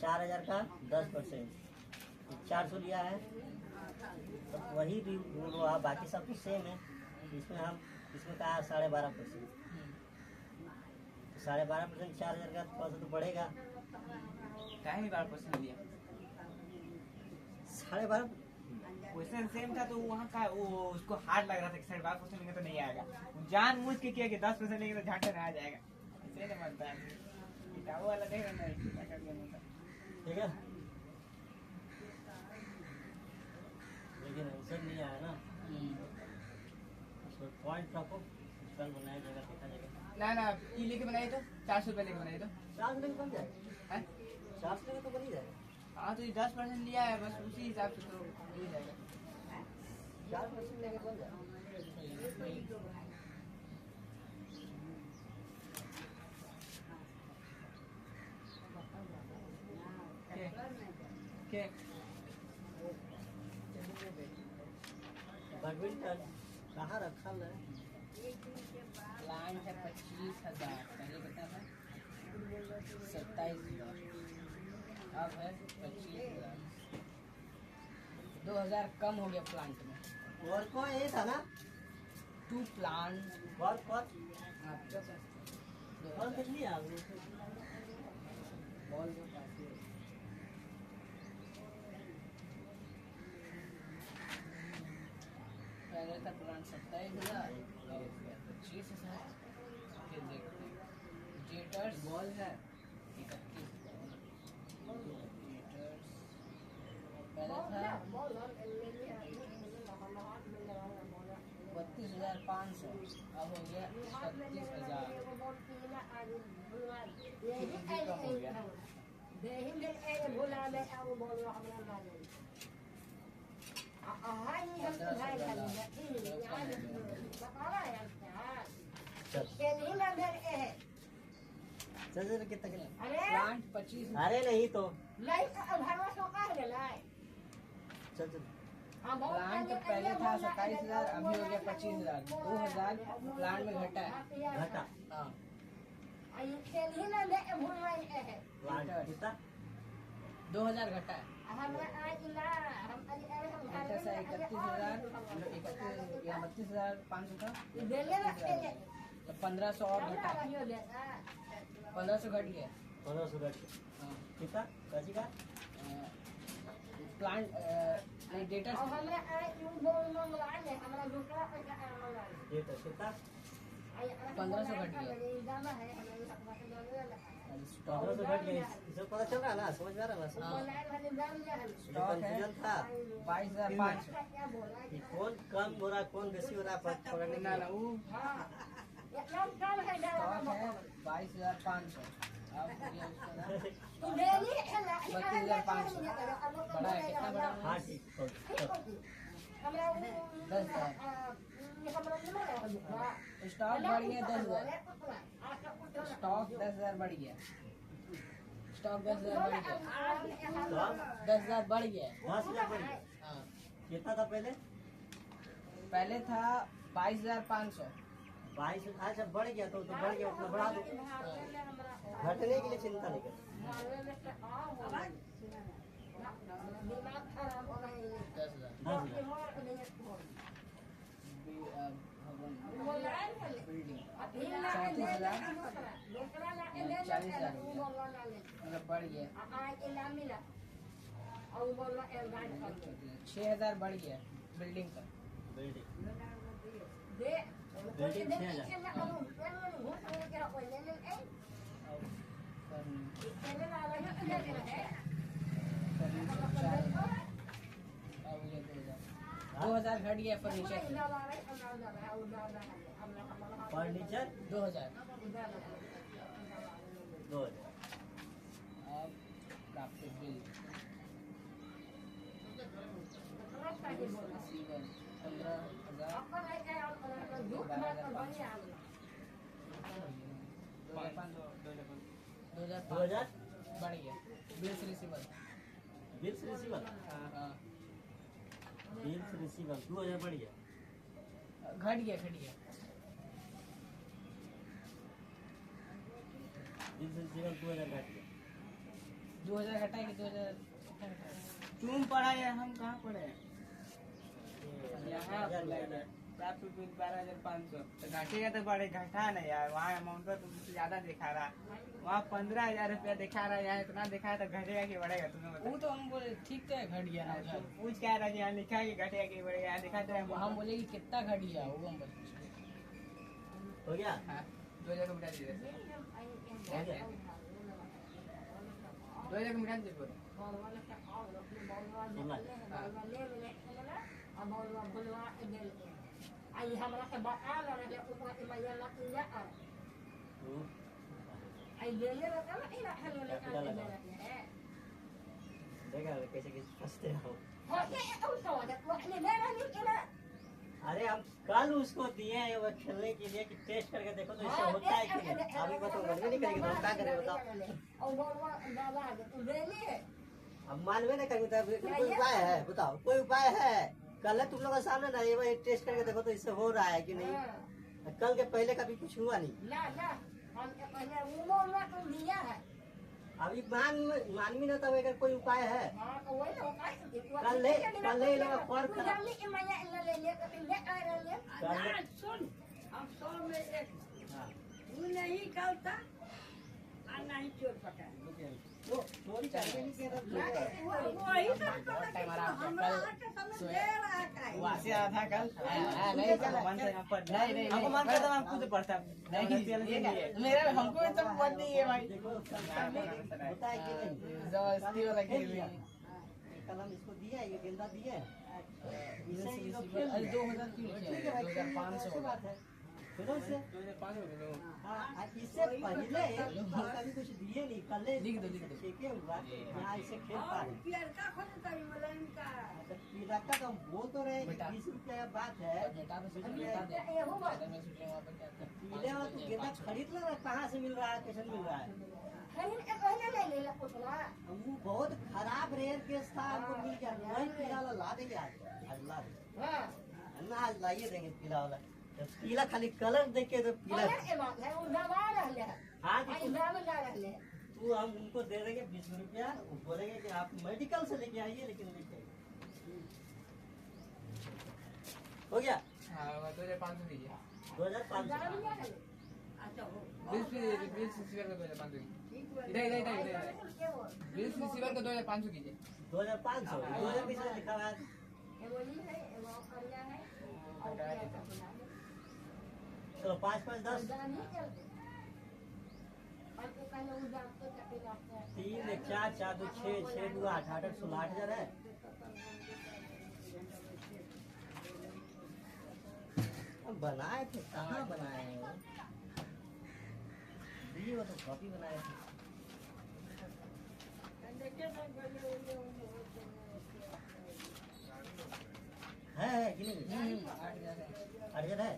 4000 का 10% 400 लिया है तो वही भी हुआ, बाकी सब कुछ सेम है। इसमें कहा 12.5%। 12.5% 4000 का थोड़ा सा तो बढ़ेगा। टाइम ही 12% लिया 12.5 क्वेश्चन सेम था तो वहाँ का वो उसको हार्ड लग रहा था कि 12% लेंगे तो नहीं आएगा। जान मूझ के किया कि 10% लेंगे तो झांटे में आ जाएगा। इसलिए नहीं बनता है किताबों वाला नहीं रहना है क्या कर दिया मतलब। ठीक है लेकिन आंसर नहीं आया ना। उसमें पॉइंट रखो कल बनाया जाएगा देखा जाएगा। ना ई लेके बनाए तो 400 रुपये लेके बनाए तो 400 लेके बन जाए हैं? 400 लेके तो बन ही जाए। हाँ तो ये 10% लिया है बस उसी हिसाब से तो मिल जाएगा। 4% लेके बन जाए। के बैडमिंटन कहाँ रखा है। प्लान है 25,000, पहले कितना था 27,000, अब है 25,000। 2,000 कम हो गया प्लांट में। और को ये था ना 2 plants. कौन कौन आपका कौन देख लिया आपने? बॉल का पास है। पहले था प्लांट 27,000 और 25,000। फिर देखते हैं जेटर्स बॉल है 31। जेटर्स पहले था 32,500, अब हो गया 36,000। चल चल कितना कितना? प्लांट 25। अरे नहीं तो चल चल प्लांट पहले था 27,000, अभी हो गया 25,000। 2,000 प्लांट में घटा है। घटा हाँ प्लांट कितना? 2,000 घटा है। जेटर्स है 31,000, 32,500 था, तो 1,500 और घटा है। 1,500 घट गया। 1500 घट हाँ कितना? कैसी का? प्लांट डेटर्स डेट कितना? 1,500 घट गया। 1500 घट गया। इसे पता चल रहा है ना, समझ में आ रहा है ना? हाँ। स्टॉक है कंफ्यूजन था 22,500। कि कौन कम हो रहा है कौन बेसी हो रहा है पकड़ने के ना लिए। ना वो स्टॉक है 22,500। अब ये उसका ना 32,500 बड़ा है। कितना बड़ा है? हाँ ठीक हो गया। 10,000। स्टॉक बढ़ गया 10,000। स्टॉक 10,000 बढ़ गया। स्टॉक 10,000 बढ़ गया। स्टॉक 10,000 बढ़ गया। 10,000 बढ़ गया। हाँ कितना था पहले? पहले था 22,500। 22। अच्छा बढ़ गया तो बढ़ गया उतना बढ़ा दो। घटने के लिए चिंता नहीं कर। 10,000। बिल्डिंग 34,000, 40,000 मतलब बढ़ गया। 6,000 बढ़ गया बिल्डिंग का। Building building 6,000। अब ये 2,000 घट गया फर्नीचर। फर्नीचर 2,000। 2000। अब प्राप्त बिल 2000 बढ़ गया। Bills receiver. बिल्स रिसीवर हाँ बिल्स रिसीवर 2000 बढ़ गया। घट गया। बिल्स रिसीवर 2000 घट गया। 2,000 घटा है कि 2,000 तुम पढ़ा या हम कहाँ पढ़े? यहाँ 12,500 तो घटेगा तो बड़े घटा नहीं यार। वहाँ अमाउंट तो तुमसे ज्यादा दिखा रहा, वहाँ 15,000 रुपया दिखा रहा है, यहाँ इतना दिखा है तो घटेगा कि बढ़ेगा तुम्हें वो बताओ। तो हम बोले ठीक है घट गया ना उधर। पूछ क्या रहा कि यहाँ लिखा है कि घटेगा कि बढ़ेगा, यहाँ दिखा दे हम बोले कि कितना घट गया वो हम बोले। हो गया? 2,000 को मिटा दीजिए। हो गया? 2,000 को मिटा दीजिए पूरा। 16 देखा कैसे कैसे फंसते हो। अरे हम कल उसको दिए हैं वो खेलने के लिए कि टेस्ट करके देखो तो इससे होता है कि नहीं। अभी बताओ घर में नहीं करेंगे तो हम क्या करें बताओ। अब मानवे नहीं करेंगे तो कोई उपाय है बताओ, कोई उपाय है? कल है तुम लोगों के सामने ना ये टेस्ट करके देखो तो इससे हो रहा है कि नहीं। कल के पहले कभी कुछ हुआ नहीं। अभी मान भी ना तब अगर कोई उपाय है हाँ तो वही ना उपाय से देखो कल ले लोग पर तू जानी कि मैं ले कभी ले आ रहा ले अनाज सुन हम 100 में एक हाँ तू नहीं निकलता और नहीं चोर पटा वो चोरी करके नहीं कह रहा वही सब बहुत टाइम आ रहा है। हमरा कल आके समझ दे रहा है वहाँ से आया था कल नहीं चला। मन से यहाँ पर नहीं, हमको मन करता मैं खुद पढ़ता नहीं मेरा हमको भी तो मन नहीं है भाई। देखो होता है कि नहीं जबरदस्ती वाला खेल रही है। कलम इसको दिया ये गेंदा दिया इसे ये लोग अरे खेल 2000 क्यों ठीक लिखे है भाई, 2500 अच्छी बात है फिर से 2005 हो गए हाँ इससे पहले कभी कुछ दिए नहीं कल लिख दो, लिख दो। ठीक है हुआ यहाँ इसे खेल पा और रहे पियर का खोज करी मलाइन का पीला का तो हम बोल तो रहे बेटा। 20 रुपया बात है बेटा तो सोच बेटा दे फायदा में सोच वहाँ पर क्या था। पीले वाला तू गेंदा खरीद लो ना कहाँ से मिल रहा है कैसे मिल रहा है खरीद के पहले ले ले पुतला वो बहुत खराब रेयर केस था हमको मिल गया वही पीला वाला ला देंगे आज ला देंगे हां ना आज लाइए देंगे पीला वाला जब पीला खाली कलर देख के तो पीला पहले के बात है वो दबा रहले हाँ आई जी नाम ला रहले तू हम उनको दे देंगे 20 रुपया वो बोलेंगे कि आप मेडिकल से लेके आइए लेकिन लेके आइए। हो गया हाँ 2500 दीजिए 2500 नाम ला रहले अच्छा हो बिल्स रिसीवर का 2500 कीजिए इधर 20 रिसीवर का 2500 कीजिए 2500 2000 किसने लिखा हुआ है ये बोली है वो करिया है और क्या करना है चलो 5 5 10 नहीं चलते और तो पहले उस जान तो चटे जाते हैं 3 1 4 4 2 6 6 2 8 8 16 8000 है हम बनाए थे कहाँ बनाए हैं ये वो तो कॉपी बनाए थे है कि नहीं 8000 है। 8000 है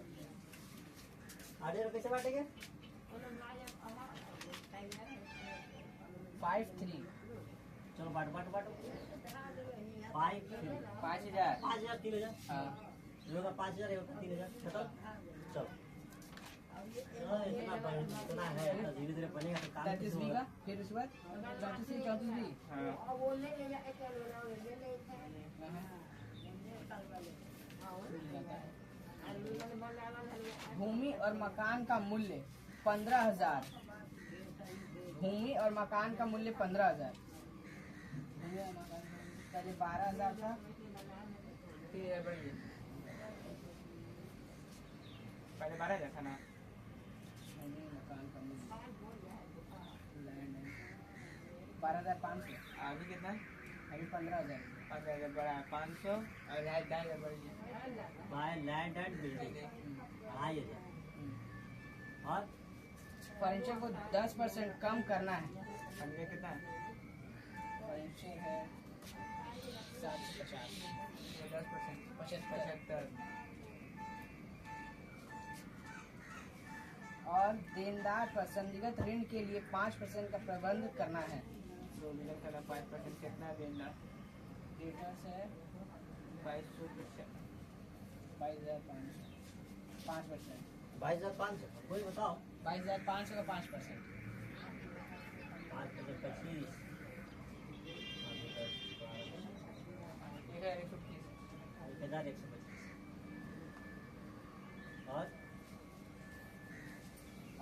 8000 कैसे बांटेंगे 53 चलो बांटो बांटो बांटो 5 5000 5000 3000 हाँ होगा 5000 होगा 3000 खत्म चलो इतना है तो धीरे धीरे बनेगा तो काम 33 बी का फिर उसके बाद 34 बी हाँ और वो ले ले एक ले ले भूमि और मकान का मूल्य 15,000। भूमि और मकान का मूल्य 15,000। भूमि और मकान का मूल्य पहले 12,000 था। 3000 बढ़ गए पहले 12000 था ना भूमि और मकान का मूल्य लैंड है 12,500। अभी कितना अभी 15,000। 5000 बढ़ा 500 और 2,500 बढ़ गया बाय लैंड एंड बिल्डिंग 2500 और फर्नीचर को 10% कम करना है। फंडे कितना है फर्नीचर है 750 10% 75 और देनदार पर संदिग्ध ऋण के लिए 5% का प्रबंध करना है। 2 मिलियन का 5% कितना देना डेटर्स है 2200 22,500 5%। 22500 कोई बताओ 22,500 का 5%। 5 25 1125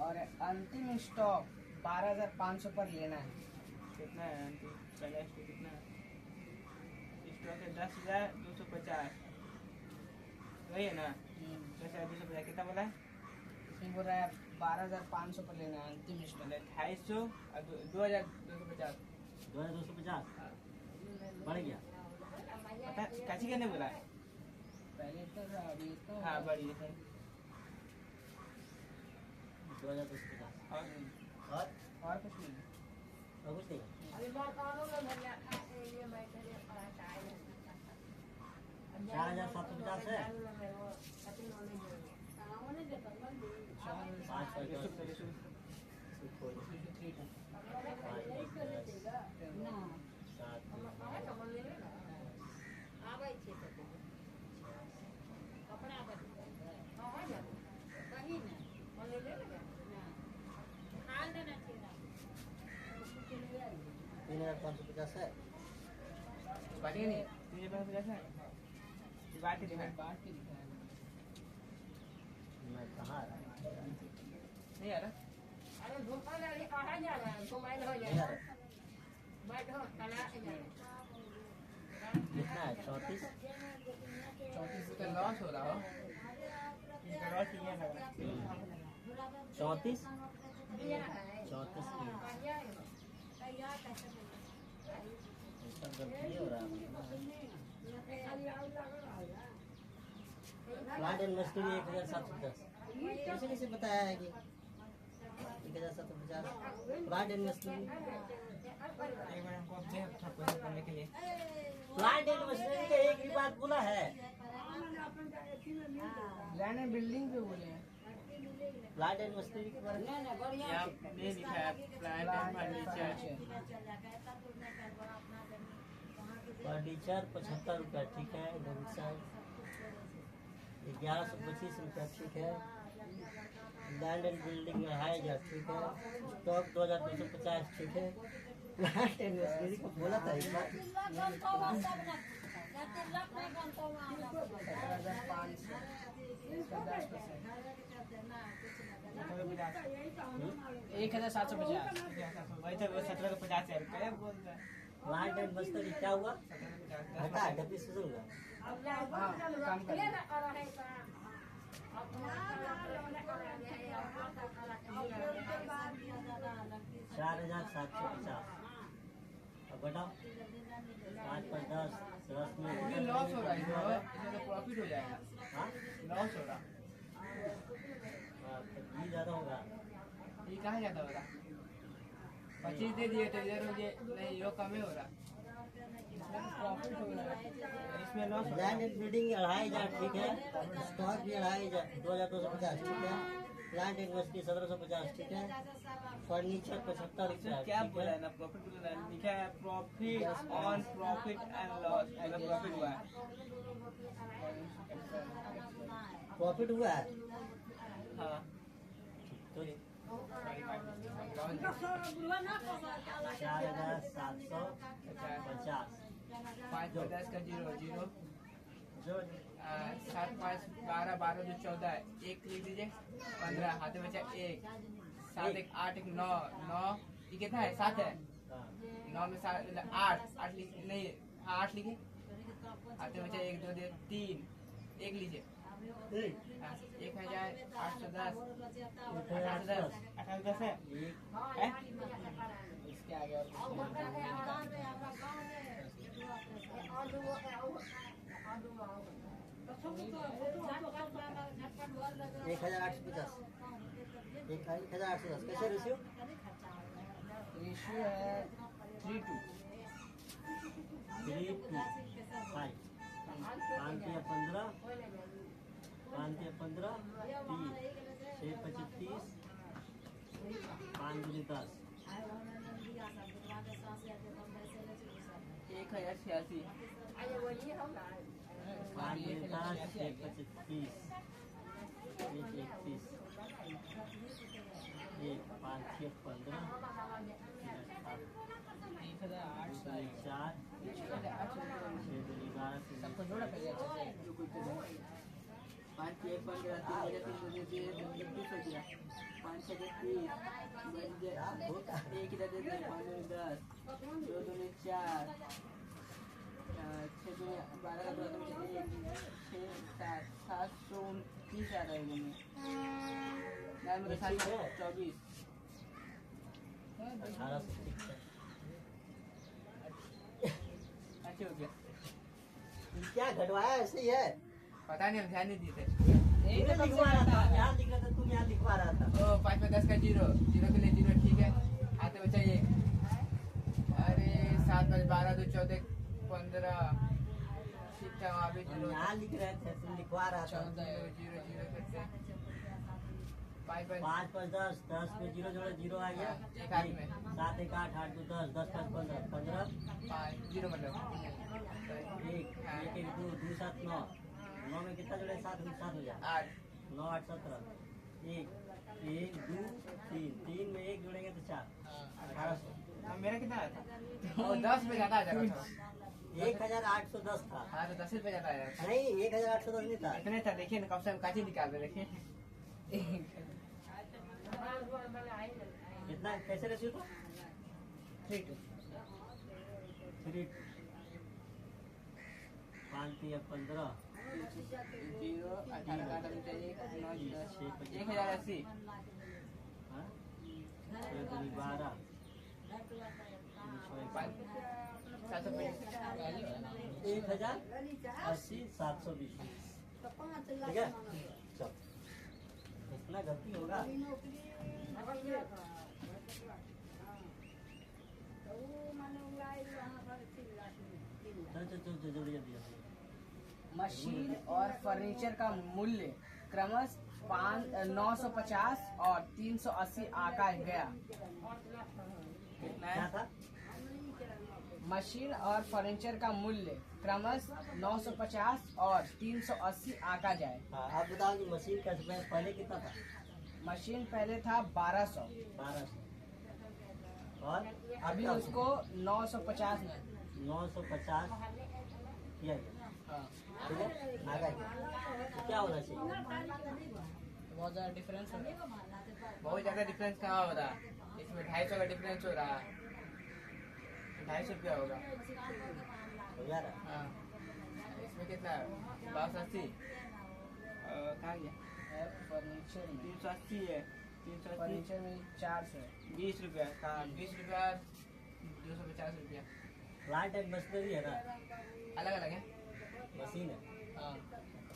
और अंतिम स्टॉक 12,500 पर लेना है। कितना है अंतिम पहला स्टॉक कितना है स्टॉक है 10,250 वही है ना 10,250 कितना बोला है इसमें बोल रहा है 12,500 पर लेना है अंतिम स्टॉक। पहले 250 और 2,250 2250 बढ़ गया पता कैसी करने बोला है पहले तो था, अभी तो हाँ बढ़िया है 2250 और और कुछ नहीं। और कुछ नहीं अभी मकानों में भैया ये मैं तेरे पास आए 4750 है 5 3,550 है। बाटी नहीं 350 है बाटी दिखा बांट के दिखाया मैं कहाँ आ रहा नहीं आ रहा अरे धोखा ले कहाँ जा रहा है घुमाई हो नहीं आ जाएगा रहा। बैठो चला कितना है 34? 34 का लॉस हो रहा हो। इनका लॉस ही है लगा 34? दिया है 34 की सब गलती हो रहा है। प्लांट एंड मशीनरी 1,750 कैसे कैसे बताया है कि 1,750 प्लांट एंड मशीनरी। एक बार हमको दे पैसा करने के लिए प्लांट एंड मशीनरी का एक भी बात बोला है। लैंड एंड बिल्डिंग पे बोले हैं। प्लांट एंड मशीनरी के बारे में यहाँ ये लिखा है प्लांट एंड फर्नीचर फर्नीचर 75 रुपया ठीक है। डेबिट साइड 1125 रुपया ठीक है। लैंड एंड बिल्डिंग 2,500 ठीक है। स्टॉक 2,250 ठीक है। प्लांट एंड मशीनरी को बोला था एक बार 17,500 इसका 10%। 1,750 वही तो 17,50 रुपये बोल रहा है प्लांट एंड मशीनरी क्या हुआ 17,50 घटा डेप्रिसिएशन हुआ। हाँ काम कर लिया। 4,750 अब घटाओ 5 पर 10 10 में ये लॉस हो रहा है इसमें तो प्रॉफिट हो जाएगा। हाँ लॉस हो रहा ये ज़्यादा होगा। ये कहाँ जाता होगा 25 दे दिए तो इधर मुझे नहीं ये कम ही हो रहा प्रॉफिट हो रहा है इसमें लॉस लैंड एंड बिल्डिंग 2,500 ठीक है। स्टॉक भी 2,500 2,250 ठीक है। प्लांट एंड मशीनरी 1,750 ठीक है। फर्नीचर 75 रुपया क्या ठीक बोला है। है ना प्रॉफिट बोला है लिखा है profit on profit and loss अगर प्रॉफिट हुआ है प्रॉफिट हुआ है हाँ तो 4,750 5 पर 10 का 0 0 जो 7 5 12 12 जो 14 है एक लिख दीजिए 15 हाथ में बचा 1 7 1 8 1 9 9 ये कितना है 7 है 9 में 7 8 8 लिख नहीं 8 लिखे हाथ में बचा 1 2 3 1 लीजिए 1,810 18,10 है इसके आगे और कुछ 1,850 कैसे रेशियो रेशियो है 3:2 3 to 5 5 के 15 5 के 15 30 6 25 30 5 दूनी 10 1,086 5 दूनी 10 6 25 30 1 31 1 5 6 15 4 6 दूनी 12 सबको जोड़ा पहले अच्छे से 5 के 15 3 बजे 3 बजे 21 हो गया 5 6 30 1 इधर दे 5 दूनी 10 2 दूनी 4 6 दूनी 12 का 2 दूनी 6 7 729 आ रहा है इनमें यार मेरे साथ 24 18 से ठीक है। अच्छे हो गया क्या घटवाया ऐसे ही है पता नहीं हम ध्यान नहीं दिए थे तूने लिखवा रहा था यहाँ लिख रहा था तुम यहाँ लिखवा रहा था ओ 5 में 10 का 0 0 के लिए 0 ठीक है आते बचा ये अरे 7 5 12 2 14 15 ठीक था वहाँ पे हम 0 यहाँ लिख रहे थे तुम लिखवा रहा था 0 0 0 करते 5 5 पर 10 10 पे 0 जोड़े 0 आ गया एक आदमी में। 7 1 8 8 2 10 10 5 15 15 0 मतलब 1 1 1 2 2 7 9 9 में कितना जोड़े 7 में 7 हो जाए 8 9 8 17 1 1 2 3 3 में 1 जोड़ेंगे तो 4 1800 मेरा कितना आया था और 10 रुपये ज्यादा आ जाएगा था। 1810 था। हाँ तो 10 रुपये ज्यादा आ जाएगा। नहीं 1810 नहीं था। इतने था, देखिए ना कब से हम काची निकाल रहे, देखिए कितना कैसे रेशियो था? 3 3 5 3 15 0 18 का आटा चाहिए 9 10 1080 हाँ? 12 1080 720 ठीक है। चल इतना गलती होगा। चल जल्दी जल्दी जल्दी। मशीन और फर्नीचर का मूल्य क्रमश 950 और 380 आका गया। कितना क्या है? था? मशीन और फर्नीचर का मूल्य क्रमश 950 और 380 आका जाए। हाँ आप बताओ कि मशीन का पहले कितना था? मशीन पहले था 1200, 1200 और अभी क्या उसको 950 में 950 किया गया। हाँ, ठीक है आगे तो क्या होना चाहिए? बहुत ज्यादा डिफरेंस हो गया। बहुत ज्यादा डिफरेंस कहाँ हो रहा है? इसमें 250 का डिफरेंस हो रहा है, 250 रुपया होगा। हो जा रहा है। हाँ इसमें कितना है? 1280 कहाँ गया? फर्नीचर में 380 है, 380 फर्नीचर में 400 है। 20 रुपया कहाँ? 20 रुपया 250 रुपया प्लांट एंड मशीनरी है ना, अलग अलग है। मशीन है। हाँ,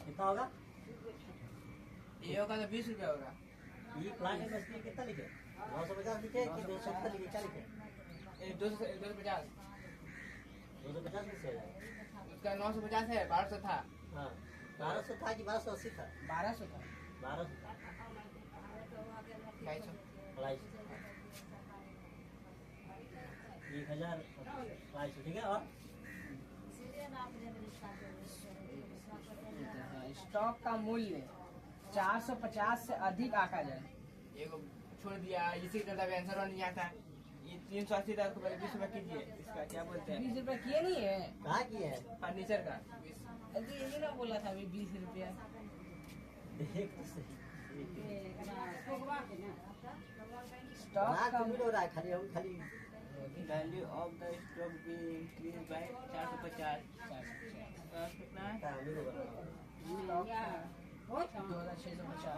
कितना होगा? ये होगा तो 20 रुपया होगा। ये प्लांट एंड मशीनरी कितना लिखे? 950 लिखे कि 270 लिखे? क्या लिखे? 250 250 किससे हो जाएगा? उसका 950 है, 1200 था। हाँ 1200 था कि 1280 था? 1200 था। 1200 था। 250 250 1250 ठीक है। और स्टॉक का मूल्य 450 से अधिक आका जाए। एगो छोड़ दिया, इसी का तब आंसर नहीं आता। ये 380 था, उसको पहले 20 रुपया कीजिए। इसका क्या बोलते हैं? 20 रुपया किए नहीं है? कहाँ किए हैं? फर्नीचर का 20। अरे यही ना बोला था अभी 20 रुपया। देख तो सही। स्टॉक ना का कंप्लीट हो रहा है खाली हम खाली। Value of the stock be increase by 450। कितना है? फैमिली को बताओ। स्टॉक 2650।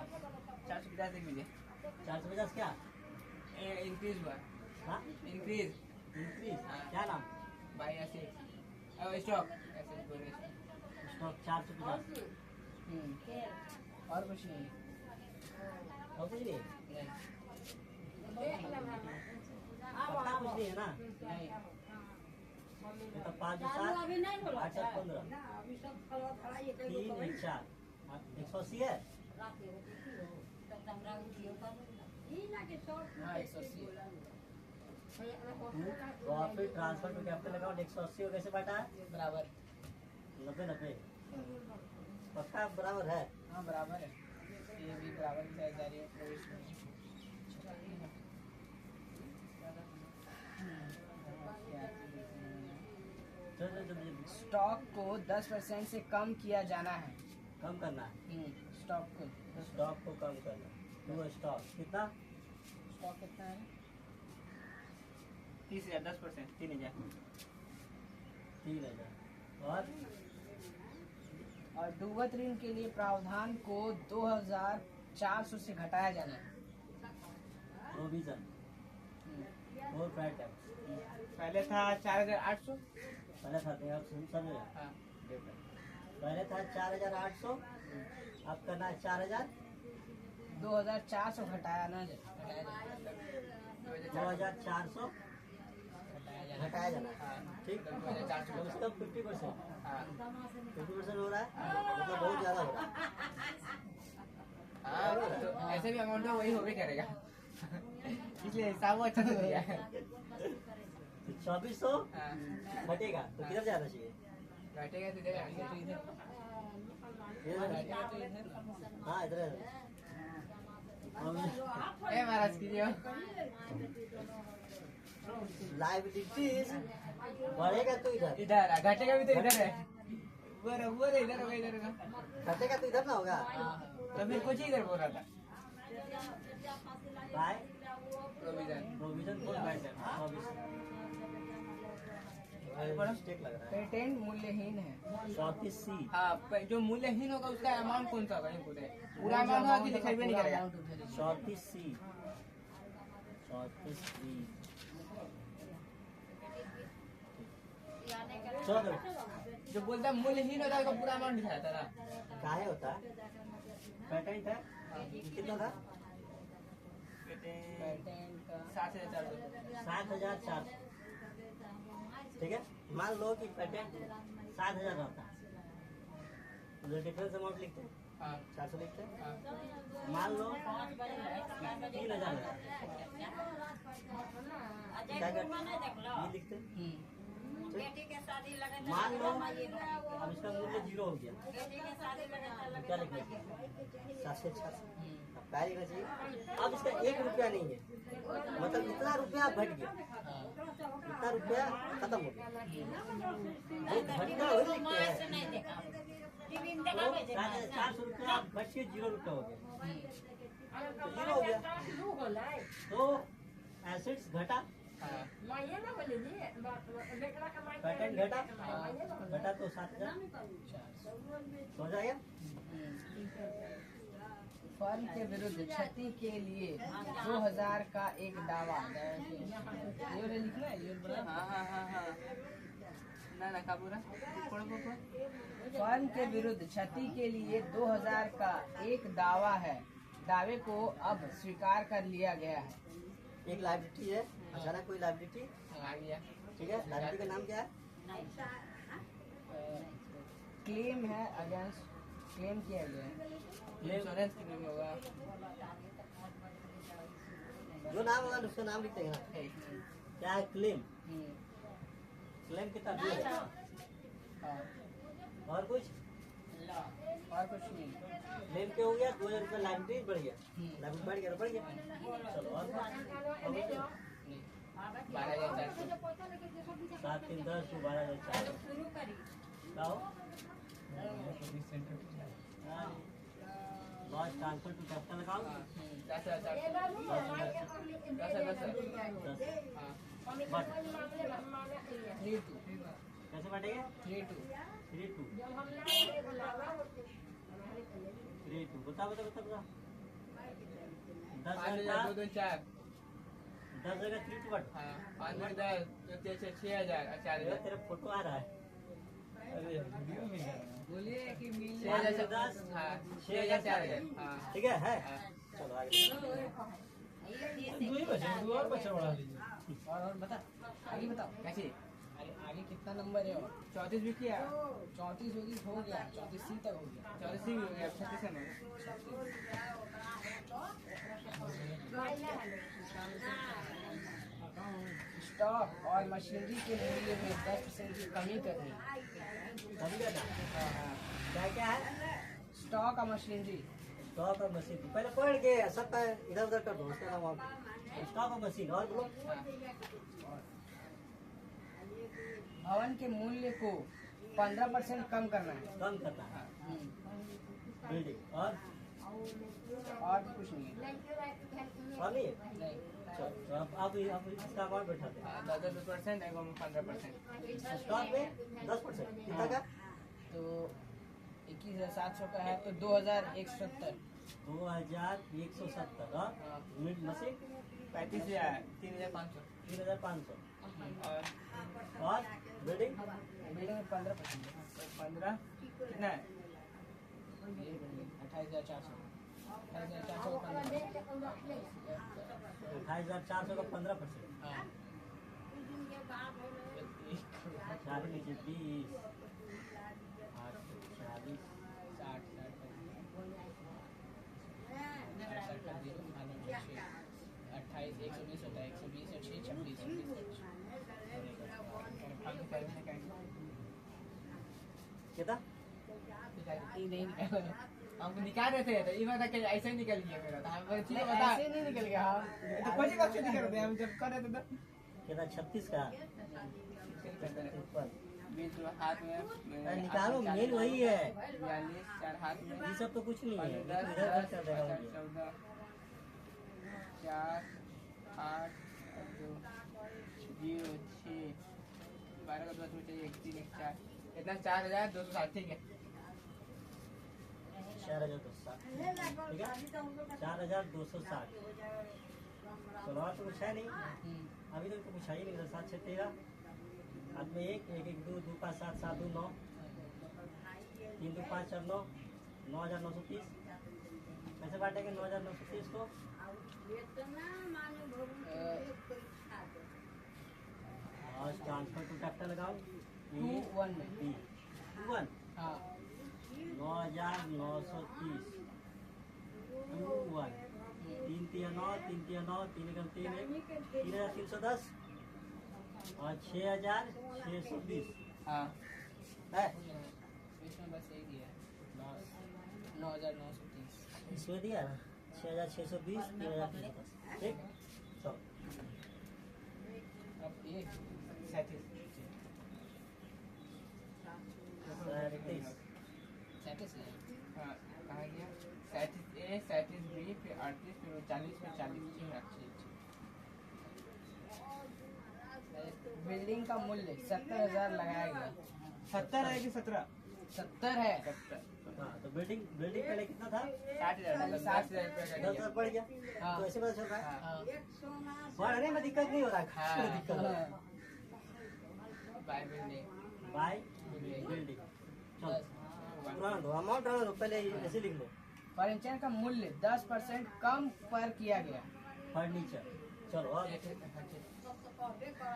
450 देख लीजिए। 450 क्या? इंक्रीज हुआ, हाँ इंक्रीज इंक्रीज क्या नाम? बाय ऐसे स्टॉक ऐसे बोल रहे। स्टॉक 450 और कुछ नहीं। और कुछ नहीं? नहीं, पक्का कुछ नहीं है ना? नहीं। ये तो 5 7 अभी नहीं बोला 8 7 15 अभी सब खड़ा खड़ा ये 3 4 180 है। हाँ 180। Profit transfer to capital account 180 को कैसे बांटा है? बराबर। 90 90 पक्का बराबर है। हाँ बराबर है, ये भी बराबर की साझेदारी है प्रवेश में। चल चल जल्दी स्टॉक को 10% से कम किया जाना है। कम करना है। स्टॉक को स्टॉक को कम करना। टू स्टॉक कितना? स्टॉक कितना है? 30,000 10% 3,000। 3000 और डूबत ऋण के लिए प्रावधान को 2400 से घटाया जाना है। प्रोविजन और प्राइट टैक्स पहले था 4,800। पहले था तो आप समझ हाँ पहले था 4800 अब करना है 4000 2400 घटाया ना घटाया जाना 2400 घटाया जाना है। ठीक 2400 तो उसका 50% हाँ 50% हो रहा है मतलब बहुत ज्यादा हो रहा है। हाँ तो ऐसे भी अमाउंट है वही होबे करेगा इसलिए हिसाब वो अच्छा तो दिया है। तो 2400 हाँ घटेगा तो किधर जाना चाहिए? घटेगा तो इधर आएंगे। इधर घटाया तो इधर ना। हाँ इधर ए महाराज कीजिए। लाइबिलिटीज बढ़ेगा तो इधर, इधर है, घटेगा भी तो इधर है, ऊपर इधर होगा, इधर होगा। घटेगा तो इधर ना होगा। तो फिर कुछ ही इधर बोल रहा था। By provision provision for bicep, mistake लग रहा है। पेटेंट मूल्यहीन है। 34C हाँ, जो मूल्यहीन होगा उसका अमाउंट कौन सा होगा इनपुट है, पूरा अमाउंट होगा कि दिखाई भी नहीं करेगा। 34C 34C चलो जो बोलता है मूल्यहीन होता है उसका पूरा अमाउंट दिखाया था ना। काहे होता है? पेटेंट है कितना था? पेटेंट का 7,400। 7,400। ठीक है, मान लो कि पेटेंट 7,000 रहता है, जो डिफरेंस अमाउंट लिखते हैं हाँ 400 लिखते हैं। हाँ मान लो 3,000 क्या करते हैं? ये लिखते हैं। मान लो अब इसका मूल्य 0 हो गया, क्या लिखना चाहिए? 7,400। अब क्या लिखना चाहिए? अब इसका 1 रुपया नहीं है, मतलब इतना रुपया घट गया, इतना रुपया खत्म हो गया, जो घटना वही लिखते हैं। तो 400 रुपया घट के 0 रुपया हो गया, तो 0 हो गया। तो एसेट्स घटा, हाँ पेटेंट घटा, घटा तो 7,000 हो जाएगा। फर्म के विरुद्ध क्षति के लिए 2000 का एक दावा। ये लिखना है, ये बोला। हाँ हाँ हाँ हाँ ना का पूरा पढ़ो। फर्म के विरुद्ध क्षति के लिए 2000 का एक दावा है। दावे को अब स्वीकार कर लिया गया है। एक लाइबिलिटी है, अचानक कोई लाइबिलिटी, आ गया। ठीक है, लाइबिलिटी का नाम क्या है? क्लेम है, अगेंस्ट क्लेम किया गया है। इंश्योरेंस क्लेम होगा। जो नाम होगा उसका नाम लिखते हैं ना। क्या है? क्लेम। क्लेम कितना दिया है? हाँ, और कुछ और कुछ नहीं। क्लेम पे हो गया 2,000 रुपया, लाइबिलिटी बढ़ गया, लाइबिलिटी बढ़ गया तो बढ़ गया। चलो और नहीं। 12,400। 7, 3, 10 to 12,400 क्या हो? Loss transfer to capital account 10,400। 10,000। हाँ बट 3-2 कैसे बढ़ेगा? 3-2 3-2 3-2 बता 10 5,000 2 4। 10 जगह 3-2 बट। हाँ 5 में 10 तो 6,000 और 4,000। तेरा फोटो आ रहा है। बोलिए कि मिल 6,000 से 10 हाँ 6,000 4,000। हाँ ठीक है चलो आगे। और बता, आगे बताओ। कैसे? आगे कितना नंबर है? 34 भी किया। 34 हो गया, 34C तक हो गया। 34 भी हो गया, 36 है। स्टॉक और मशीनरी के मूल्य में 10% की कमी करनी। समझे ना? क्या क्या है? स्टॉक और मशीनरी। स्टॉक और मशीन पहले पढ़ के सब इधर उधर कर दो, उसके नाम स्टॉक और मशीन। और बोलो। भवन के मूल्य को 15% कम करना है। कम करना है बिल्डिंग। और कुछ नहीं है। और नहीं है? नहीं। चलो तो अब इसका अमाउंट बैठाते हैं। 10% एगो में 15%। स्टॉक में 10% कितना का? तो 21,700 का है तो 2,170। 2,170। और मिड मशीन 35,000 3,500। 3,500। और बिल्डिंग बिल्डिंग में 15%। 15 कितना है? 28,400। 28,400 का 15%। 28,400 का 15%। हाँ। 40 नीचे 20 8 40 28, 120 होता है, 120 और 6 26। कितना? ये नहीं निकल हमको निकाल रहे थे तो ये बता कि ऐसे ही निकल गया मेरा, तो हम ठीक है बता। ऐसे नहीं निकल गया। हाँ। तो कोई कब से निकल रहे हम जब कर रहे थे तो कितना 36 का अंदर है। 53। 20 हाथ में अरे निकालो, मेन वही है। 42 4 हाथ में ये सब तो कुछ नहीं है, ये तो 10 इधर उधर कर देगा मुझे। 14 4 8 2 0 6 12 का 2 चाहिए 1 3 1 4 इतना 4260 ठीक है। 4260 ठीक है, 4260। चलो और तो कुछ है नहीं, अभी तक तो कुछ है ही नहीं। 7 6 13 हाथ में 1 1 1 2 2 5 7 7 2 9 3 2 5 4 9 9930। कैसे बांटेंगे 9930 को? और ट्रांसफर टू कैपिटल लगाओ 2 1 में 2 1 हाँ 9930 2 1 3 3 9 3 3 9 3 1 3 1 3310 और 6620 हाँ है। इसमें बस एक ही है 9930 इसमें दिया ना 6620 3310 ठीक। चलो अब ये 37 37 है हाँ कहाँ गया 37 ए 37 बी फिर 38 फिर 40 फिर 40 ठीक है अच्छी बिल्डिंग का मूल्य 70,000 लगाया गया 70 है कि 17? 70 है हाँ तो बिल्डिंग पहले कितना था? 60,000 60,000 रुपये का 10,000 बढ़ गया। हाँ। तो ऐसे पता चल रहा है हाँ बढ़ने में दिक्कत नहीं हो रहा है, हाँ दिक्कत हो रहा है। बाय बिल्डिंग बाय बिल्डिंग चलो पुराना दो अमाउंट डालो दो, पहले ऐसे लिख लो। फर्नीचर का मूल्य 10% कम पर किया गया फर्नीचर चलो और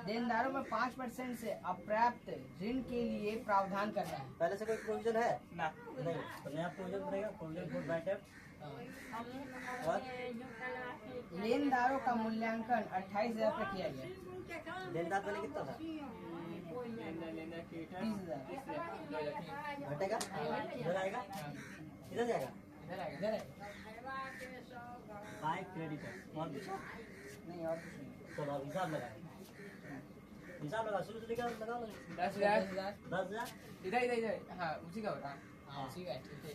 देनदारों में 5% से अप्राप्त ऋण के लिए प्रावधान करना है पहले से कोई प्रोविजन है? ना नहीं, तो नया प्रोविजन बनेगा। प्रोविजन फॉर बैटर और लेनदारों का मूल्यांकन 28,000 पर किया गया लेनदार पहले कितना था? लेनदार 30,000 घटेगा इधर आएगा, इधर जाएगा इधर आएगा इधर आएगा बाय क्रेडिटर और कुछ नहीं और कुछ नहीं चलो अब हिसाब लगाए। हिसाब लगा शुरू से लेकर लगाओ ना। 10,000 10,000 इधर इधर इधर हाँ उसी का हो रहा हाँ उसी का है ठीक है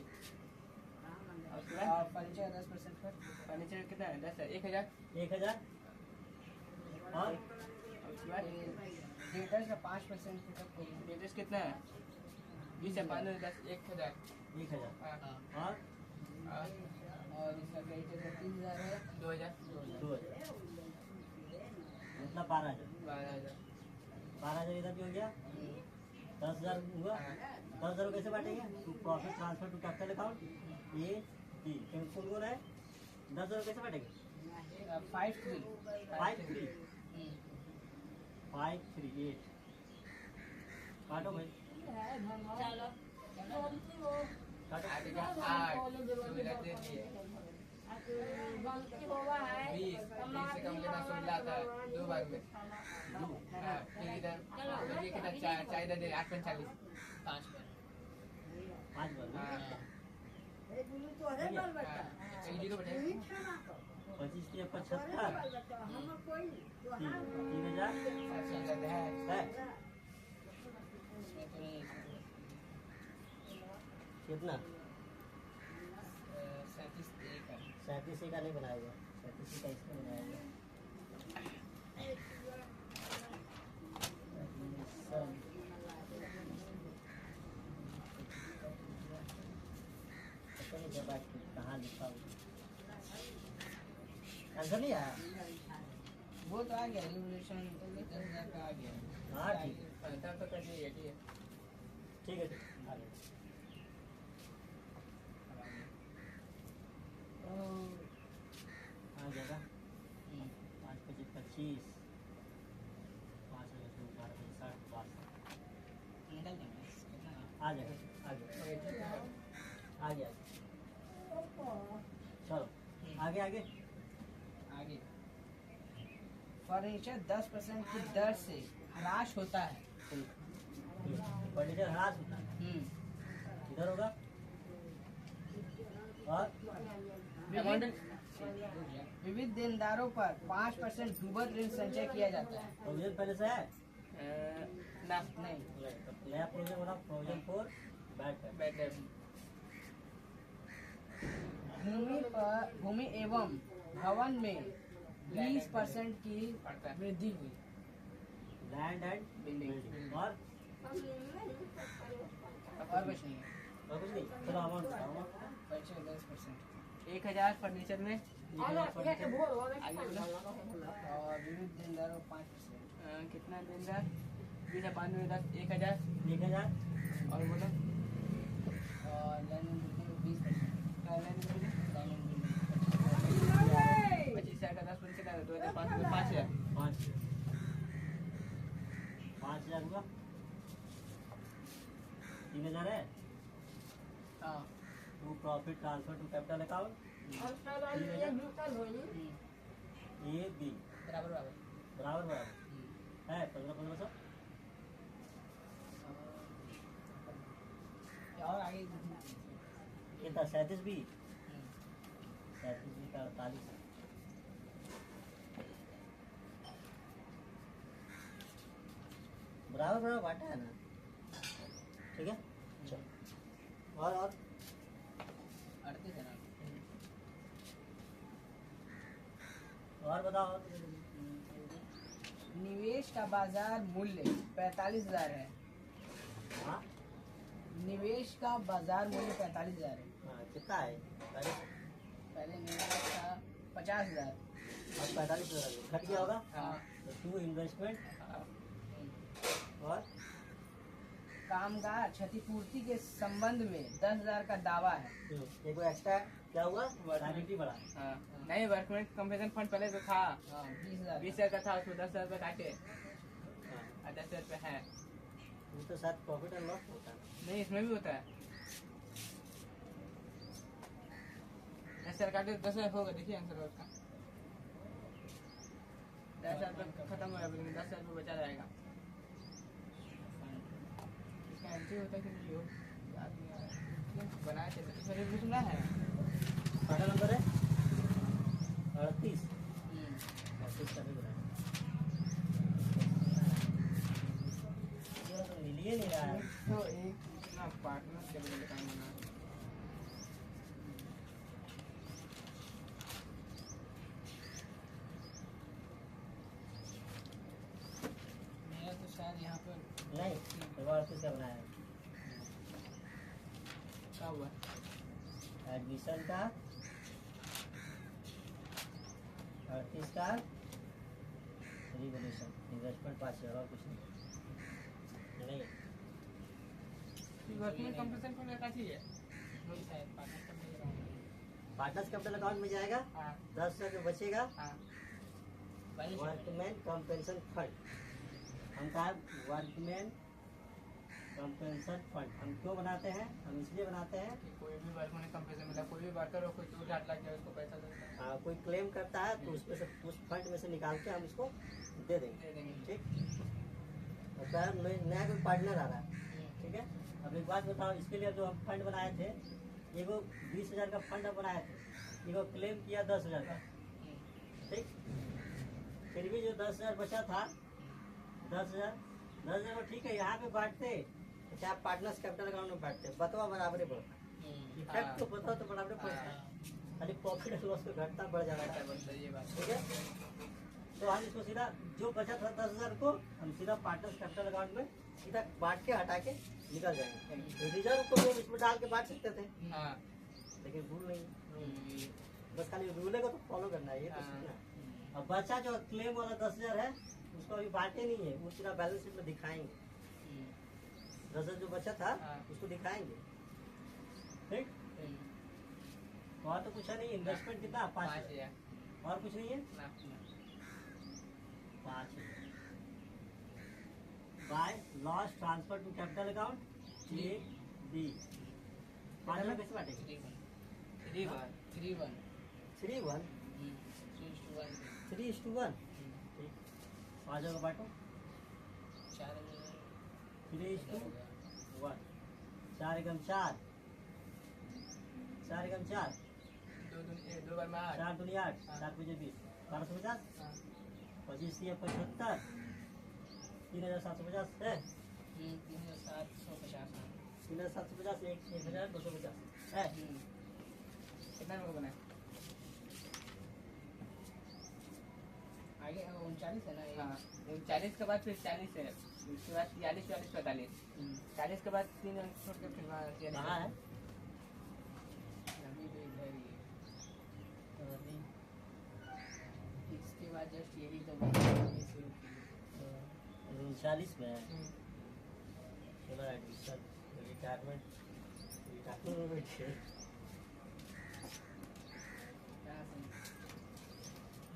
और उसके बाद फर्नीचर 10% पर फर्नीचर कितना है 10,000 1,000 1000 और उसके बाद डेटर्स का 5% तक डेटर्स कितना है 20 से 5 10 1,000 1000 हाँ और इसका क्रेडिट 30,000 है 2,000 2000 मतलब 12,000 12,000 इधर भी हो गया। 10,000 हुआ। 10,000 कैसे बांटेंगे? To profit transfer to capital account A D कौन है? 10,000 कैसे बांटेंगे? 5 3 5 3 5 3 8 काटो भाई काटो। 8 सुविधा दे दिए 20 से कम लेना 16 आता है 2 भाग में हाँ फिर इधर ये कितना 4 इधर दे 8 45 5 में 5 बार हाँ जी को बैठे 25 के 75 3,000 है। कितना? 37 का नहीं बनाया गया, 37 का इसमें बनाया गया। कहाँ लिखा हुआ आंसर नहीं आया? वो तो आ गया रिवोल्यूशन 10,000 का आ गया हाँ ठीक है तब तो कर दिया ठीक है ठीक है आगे। आ जाएगा 5 25 25 5 12 60 निकल जाएगा आ जाएगा आगे आ गया। चलो आगे आगे आगे फर्नीचर 10% की दर से ह्रास होता है फर्नीचर ह्रास होता है इधर होगा और अमाउंट विविध देनदारों पर 5% डूबत ऋण संचय किया जाता है। प्रोविजन पहले से है? ना नहीं। तो नया प्रोविजन बना, provision for bad debt. Bad debt. भूमि एवं भवन में 20% की वृद्धि हुई। Land and building. और कुछ नहीं है। और कुछ नहीं। चलो अमाउंट बताओ। 10%। 1000 फर्नीचर में। और विविध देनदारों 5%। कितना देनदार? 20 5 में 10 1000। 1000 और बोलो। और land and building 20%। Land and building 25,000 का 10% का 2005 में 5000। 5000 हुआ। 3000 है। हाँ। To profit transfer to capital account A B बराबर बराबर। बराबर बराबर है 1500। और आगे कितना 37 बी 37 बी का 48 बराबर बराबर बांटा है ना। ठीक है। चलो और 38 है ना। और बताओ। निवेश का बाजार मूल्य 45,000 है। हाँ निवेश का बाजार मूल्य 45,000 है। हाँ, कितना है? पहले निवेश था 50,000। अब 45,000 घट गया होगा। हाँ। तो टू इन्वेस्टमेंट और कामगार क्षतिपूर्ति के संबंध में 10,000 का दावा है। एक वो एक्स्ट्रा क्या हुआ? लायबिलिटी बढ़ा। हाँ। नहीं, वर्कमेंट कंपनसेशन फंड पहले तो था। 20,000। 20,000 का था, उसको 10,000 रुपये काटे। हाँ, 10,000 रुपये है। वो तो शायद प्रॉफिट एंड लॉस होता है। नहीं, इसमें भी होता है। 10,000 काटे 10,000 होगा। देखिए आंसर उसका 10,000 रुपये खत्म हो जाएगा, 10,000 रुपये बचा रहेगा। इसका एंट्री होता है कि नहीं हो याद नहीं आ रहा है। बनाए थे तो फिर भी सुना है। पहला नंबर है 38। 38 का भी बनाया। ये तो मिल ही नहीं रहा है। तो एक ना पार्टनर के बदले काम बना। मेरा तो शायद यहाँ पर नहीं, तो 38 का बनाया है। क्या हुआ? एडमिशन का 38 का रिवोल्यूशन इन्वेस्टमेंट 5,000 और कुछ नहीं। वर्कमेंट कंपनसेशन फंड का चाहिए। पार्टनर्स कैपिटल अकाउंट में जाएगा। हाँ 10,000 जो बचेगा हाँ। Workman compensation fund. हम कहा वर्कमैन कंपेंशन फंड हम क्यों बनाते हैं? हम इसलिए बनाते हैं कि कोई भी वर्कमेंट कंपनसेशन मिला, कोई भी वर्कर हो, कोई चोट घाट लग जाए उसको पैसा देता है। कोई क्लेम करता है तो उसमें से उस फंड में से निकाल के हम उसको दे देंगे। दे देंगे। ठीक। और क्या नया कोई पार्टनर आ रहा है। ठीक है। अब एक बात बताओ, इसके लिए जो हम फंड बनाए थे, एगो 20,000 का फंड हम बनाए थे, एगो क्लेम किया 10,000 का। ठीक। फिर भी जो 10,000 बचा था, 10,000 को ठीक है यहाँ पे बांटते, चाहे पार्टनर्स कैपिटल अकाउंट में बांटते, बतवा बराबर बढ़ता। इफेक्ट तो बताओ तो बराबर पड़ता है, खाली प्रॉफिट एंड लॉस में घटता बढ़ जाता है। ये बात ठीक है। तो हम इसको सीधा जो बचा था 10,000 को हम सीधा पार्टनर्स कैपिटल अकाउंट में सीधा बांट के हटा के निकल जाएंगे। रिजर्व को भी हम इसमें डाल के बांट सकते थे, हाँ। लेकिन रूल नहीं। बस खाली रूल को तो फॉलो करना है, ये तो सीखना है। अब बचा जो क्लेम वाला 10,000 है उसको अभी बांटे नहीं है, वो सीधा बैलेंस शीट में दिखाएंगे। 10,000 जो बचा था उसको दिखाएंगे। ठीक। और तो कुछ है नहीं। इन्वेस्टमेंट कितना? 5,000 और कुछ नहीं है। 5,000 by loss transfer to capital account A B. 5,000 कैसे बांटेंगे? 3-1। 3:1 3:1। ठीक। 5,000 को बांटो 3:1। 4 एकम 4 4 एकम 4 दो बार में 8। 4 दूनी 8, हाँ। 4 5 20, 1250, हाँ। 25 ये 75, 3750 है, 3750 3750, 1250 है। कितना में बना है? आगे 39 है ना ये? हाँ 39 के बाद फिर 40 है, उसके बाद 43 44 45, 40 के बाद 3 अंक छोड़ के फिर वहाँ 43 कहाँ है? अभी तो इधर ही है। इसके बाद जस्ट यही तो शुरू की। 39 में है। चलो एडमिशन, रिटायरमेंट में बैठे।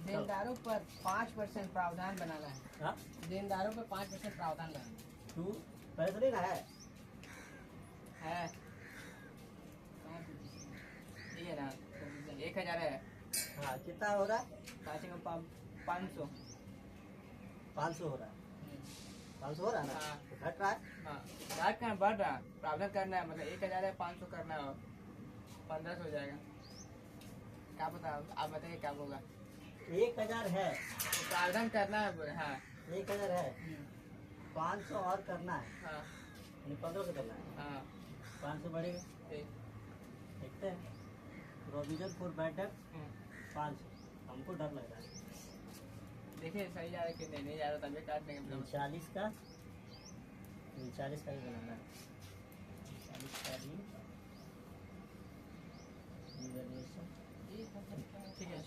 देनदारों पर 5% प्रावधान बनाना है। हाँ? देनदारों पर 5% प्रावधान लगाना तू पहले तो नहीं ना है? है। ये है ना 1000 है, हाँ, कितना हो रहा है? 500। 500 हो रहा है। 500 हो रहा है ना? हाँ। तो घट रहा है? हाँ रात का बढ़ रहा, प्रावधान करना है, मतलब 1000 है 500 करना है, 1500 हो जाएगा। क्या पता, आप बताइए क्या होगा। 1000 है, तो प्रावधान करना है। हाँ 1000 है, 500 और करना है, हाँ यानी 1500 करना है। हाँ 500 बढ़ेगा, ठीक। देखते हैं। प्रोविजन फॉर बेटर हम्म। 500, हमको डर लग रहा है। देखिए सही जा रहा है कि नहीं जा रहा, तभी काट देंगे हम लोग। 39 का 39 का ही बनाना है। 39 का भी evaluation, ठीक है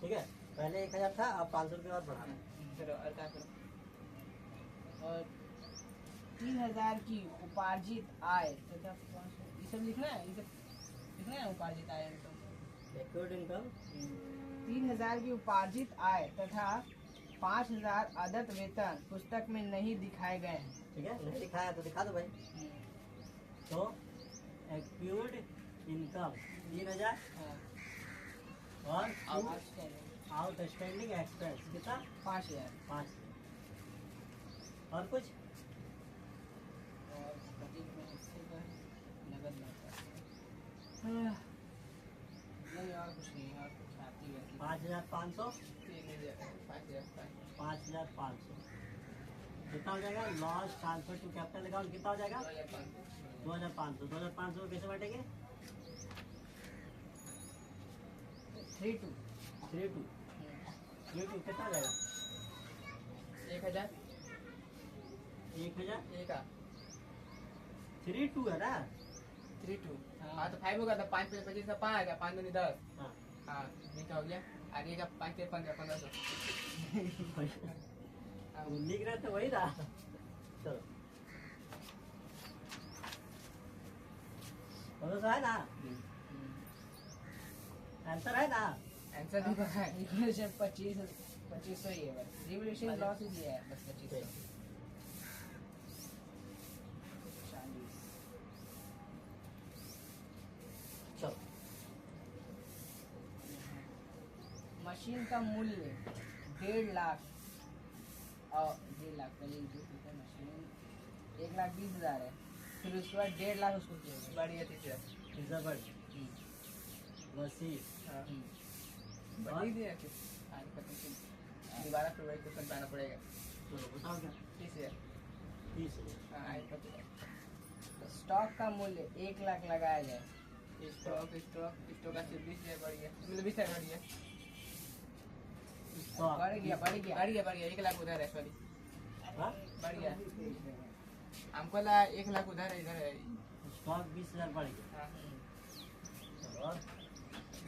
ठीक है। पहले 1000 था, अब 500 रुपये और बढ़ाना है। चलो और क्या करो। और 3000 की उपार्जित आय तथा ये सब लिखना है, ये सब लिखना है उपार्जित आय इनकम। Secured income 3000 की उपार्जित आय तथा 5000 अदत्त वेतन पुस्तक में नहीं दिखाए गए हैं। ठीक है, नहीं दिखाया तो दिखा दो भाई। तो एक्यूर्ड इनकम 3000 हाँ, और outstanding आउटस्टैंडिंग एक्सपेंस कितना? 5000 5। और कुछ? और बजट में हिस्से का नगद मात्रा। नहीं और कुछ नहीं, और कुछ आती है 5500, 5500 कितना हो जाएगा? Loss transfer to capital account कितना हो जाएगा? 2500। 2500 को कैसे बांटेंगे? 32 32 कितना हो जाएगा? 1000 1000 एक का 32 है ना? 32। हाँ तो 5 होगा तो 5 पे 25 का 5 आएगा, 5 दूनी 10। हाँ। हाँ ठीक हो गया। और ये का 5 पे 15 1500। वो लिख रहे तो वही रहा। चलो 1500 है ना? आंसर है ना? आंसर नहीं पता है। रिवोल्यूशन 2500 ही है बस। रिवोल्यूशन लॉस ही दिया है बस 2500। 40 चलो मशीन का मूल्य 1.5 लाख और 1.5 लाख पहले मशीन 1,20,000 है, फिर उसके बाद 1.5 लाख उसको दिया गया। बढ़िया टीचर। पिज्जा बर्ड वसी हाँ बढ़िया दिया कि दोबारा फिर वही क्वेश्चन पाना पड़ेगा। चलो बताओ क्या? 30,000। 30,000। हाँ आई पता। स्टॉक का मूल्य 1 लाख लगाया जाए। स्टॉक स्टॉक स्टॉक का 20,000 बढ़ गया, मतलब 20,000 बढ़ गया। स्टॉक बढ़ गया बढ़ गया 1 लाख उधर है, सॉरी हाँ? बढ़ गया। हमको लगा 1 लाख उधर है, इधर है। स्टॉक 20,000 बढ़ गया। हाँ चलो और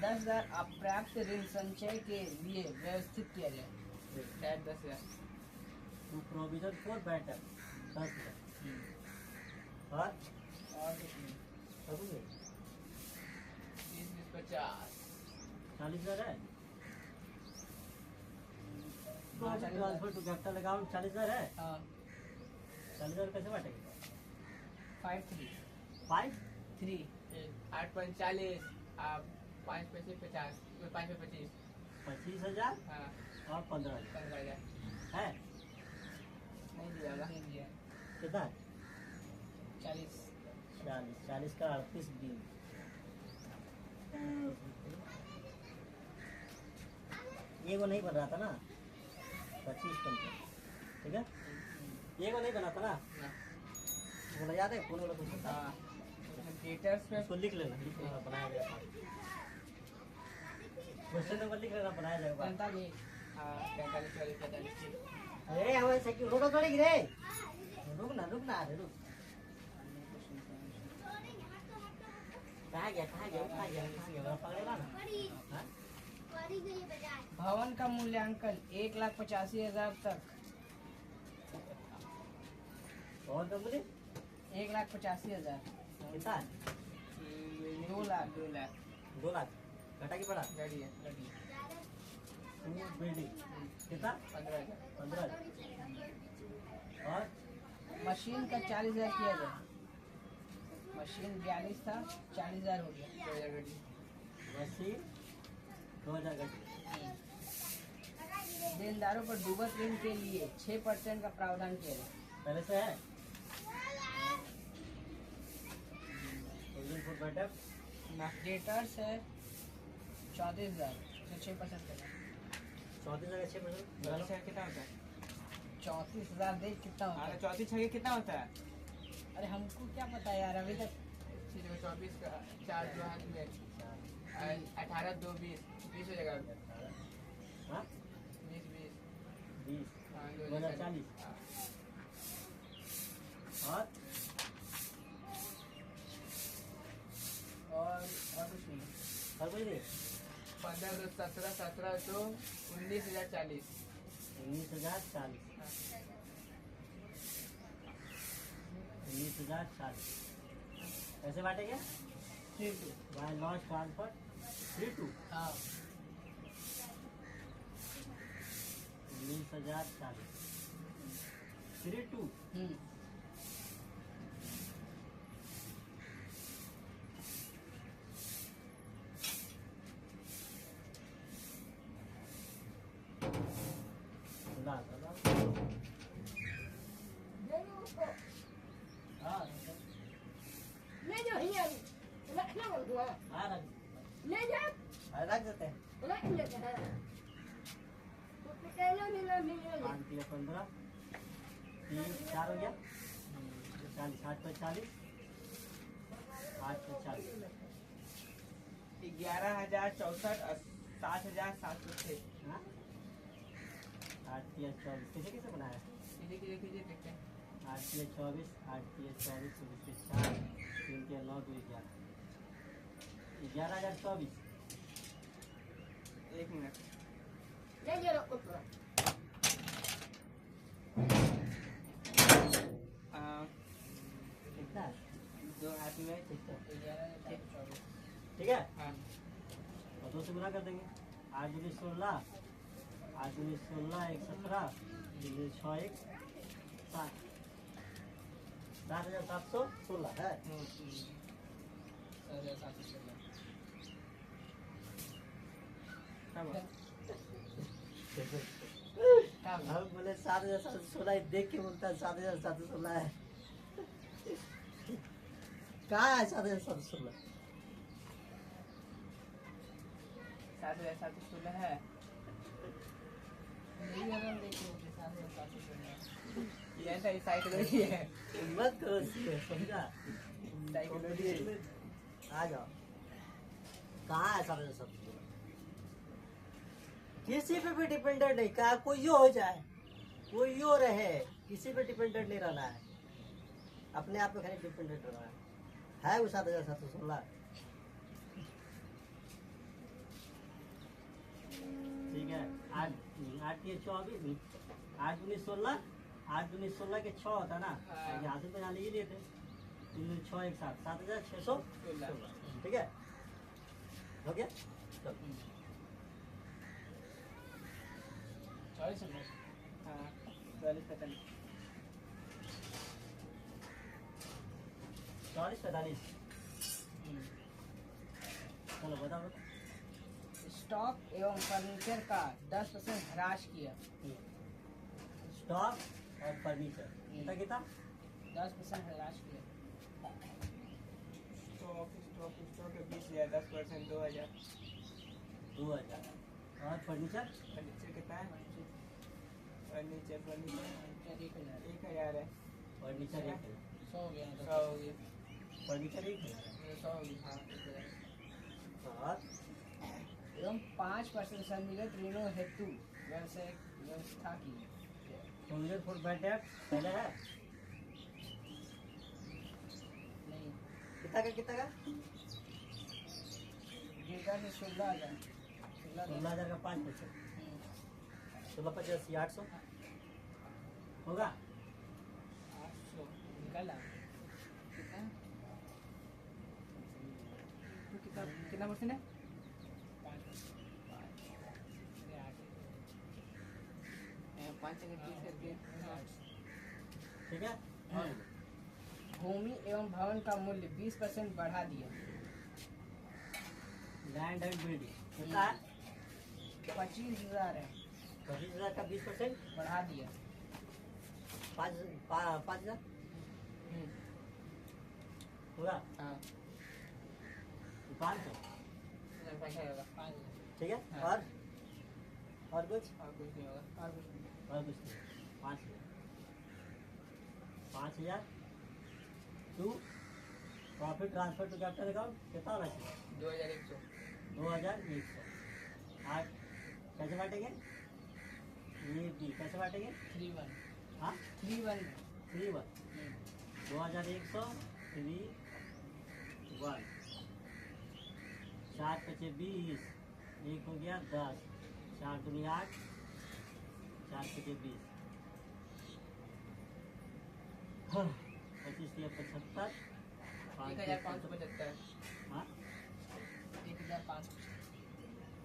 10,000 अपर्याप्त ऋण संचय के लिए व्यवस्थित किया जाए। शायद 10,000। टू प्रोविजन फॉर बेटर 10,000 और और कुछ नहीं। सब नहीं 30 20 50। 40,000 है। हाँ, 40,000 ट्रांसफर टू कैपिटल अकाउंट 40,000 है। हाँ 40,000 कैसे बांटेंगे? 5-3 5 3 8 5 40, आप 5 पैसे 50, 5 पे 25। 25,000 हाँ और 15,000 15,000 है। नहीं दिया होगा। नहीं दिया। कितना है? 40 40 का 38 दिन ये वो नहीं बन रहा था ना 25 ठीक है, ये वो नहीं बना था ना, बोला याद है कौन वाला क्वेश्चन था? हाँ डेटर्स पे उसको लिख लेना बनाया गया था, क्वेश्चन नंबर लिख लेना बनाया जाएगा। 45 हाँ 45 40 45 अरे हमारे साइकिल रोको थोड़ी गिरे, रुक ना अरे रुक, कहाँ गया पकड़ेगा ना? हाँ? भवन का मूल्यांकन 1,85,000 तक। और तो बोले 1,85,000। कितना है? 2 लाख। 2 लाख घटा की पड़ा गाड़ी है बिल्डिंग कितना? 15,000 15 और मशीन का 40,000 किया गया। मशीन 42 था, 40,000 हो गया। 2,000 गाड़ी मशीन 2000 घटी। देनदारों पर डूबत ऋण के लिए 6% का प्रावधान किया गया। पहले से है फुट बैठक डेटर्स है 34,000, 6% का। 34,600 चौबीस छः कितना होता है? 34,000 दे कितना होता है? 34 छः कितना होता है? अरे हमको क्या पता यार, अभी तक 24 का 4 जो हाथ में 18 2 20 20 हो जाएगा। हाँ 20 20 हाँ 2040 और कुछ नहीं। और कोई नहीं 15 2 17 17 तो 19,040 19,040 19,040 कैसे बांटेंगे? 3-2। बाय लॉस ट्रांसफर 3-2 हाँ 19,040 3-2 हाँ ले जाओ हियां रखना बोलूँ हाँ ले जाओ रख देते हैं। रख लेते हैं तो पहले मिलो 5 किलो 15 3 4 हो गया 40 8 पर 40 8 पर 40 11,064 7,706 हाँ 8 3 24 कैसे कैसे बनाया? देखिए देखते हैं 8 3 24 8 3 24 24 4 3 3 9 2 11 11,024 1 मिनट ले जाओ ऊपर कितना है? 2 हाथ में ठीक है 11,424। ठीक है हाँ और 2 से गुना कर देंगे 8 दूनी 16 8 दूनी 16 1 17 2 6 1 7 7,716 है। 7,716। हम बोले 7,716 देख के बोलता है 7,716 है। कहाँ है 7,716? 7,716 है। ये ऐसा ही साइकोलॉजी है। मत करो इसको, समझा? साइकोलॉजी आ जाओ कहाँ है 7,716? किसी पे भी डिपेंडेंट नहीं, कहा कोई हो जाए कोई हो रहे, किसी पे डिपेंडेंट नहीं रहना है, अपने आप पे खाली डिपेंडेंट रहना है वो 7,716। ठीक है 8 8 ये 24 8 दूनी 16 8 दूनी 16 के 6 होता ना, हाँ। यहाँ से तो यहाँ ले लेते 3 दूनी 6 1 7 7,616। ठीक है हो गया चलो 40 नंबर। हाँ 40 45 40 45 चलो बताओ स्टॉक एवं फर्नीचर का 10% ह्रास किया। स्टॉक और फर्नीचर कितना कितना 10% ह्रास किया। स्टॉक पुस्तकों के 20,000, 10%, 2,000। 2000 और फर्नीचर फर्नीचर कितना है? फर्नीचर 1,000 है। फर्नीचर 1000 100 हो गया 100 हो गया। फर्नीचर 1000 100 हो गया, हाँ 1,000। और एवं 5% सम्मिलित ऋणों हेतु व्यवसाय व्यवस्था की प्रोविजन फॉर बैड डेट पहले है नहीं कितना का डेटा से 16,000 16,000 का 5%, 16,85 800 होगा। 800 निकला कितना तो कितना परसेंट है? 5 ठीक है। भूमि एवं भवन का मूल्य 20% बढ़ा दिया। लैंड एंड बिल्डिंग कितना है? 25,000 है 25,000 का 20% बढ़ा दिया। 5,000 होगा। हाँ 500 पैसा होगा। 5,000 ठीक है। हाँ। और कुछ और कुछ नहीं होगा। और कुछ नहीं। और कुछ नहीं। 5,000 to profit transfer to capital account कितना होना चाहिए? 2,100। 2,100। आठ कैसे बांटेंगे? ये बी कैसे बांटेंगे? 3-1 हाँ 3-1 3-1 2,100 3-1 4 पचे 20 1 हो गया 10 4 दूनी 8 4 पचे 20 25 दिया 75 1,575। हाँ 1,500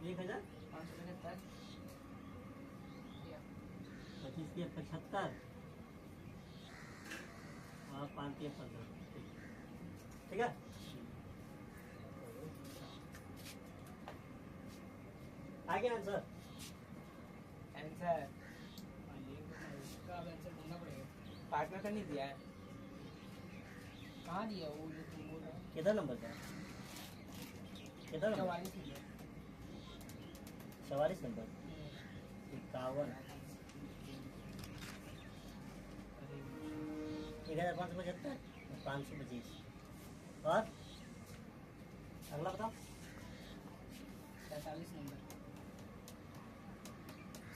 1,000 575। 25 दिया 75 और 5 दिया 15। ठीक है। आगे आंसर आंसर इसका अब आंसर ढूंढना पड़ेगा। पार्टनर का नहीं दिया है। कहाँ दिया वो जो तुम बोल रहे हो? कितना नंबर का? कितना नंबर? 44 में 44 नंबर 51 1,575 525 और अगला बताओ। 47 नंबर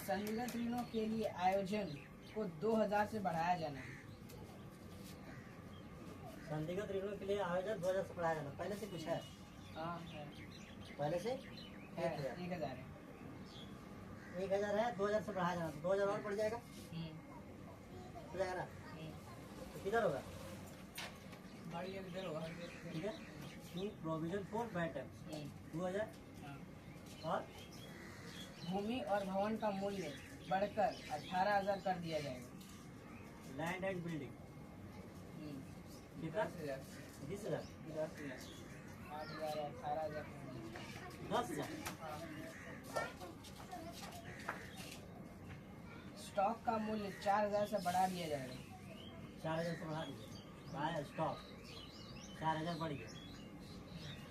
संविलित ऋणों के लिए आयोजन को 2,000 से बढ़ाया जाना है। संदिग्ध ऋणों के लिए आवेदन 2,000 से बढ़ाया जाना। पहले से कुछ है? हाँ है पहले से 1,000 1,000 है। 1,000 है 2,000 से बढ़ाया जाना तो 2,000 और बढ़ जाएगा हम्म, हो जाएगा ना। हम्म। तो किधर होगा? गाड़ी का किधर होगा? ठीक है। To provision for bad debt 2,000 हाँ। और भूमि और भवन का मूल्य बढ़कर 18,000 कर दिया जाएगा। लैंड एंड बिल्डिंग हम्म, कितना? 10,000। 20,000 10,000। 8,000 18,000 10,000 स्टॉक का मूल्य 4,000 से बढ़ा दिया जाएगा। 4,000 से बढ़ा दीजिए। बाय स्टॉक 4,000 बढ़ गया।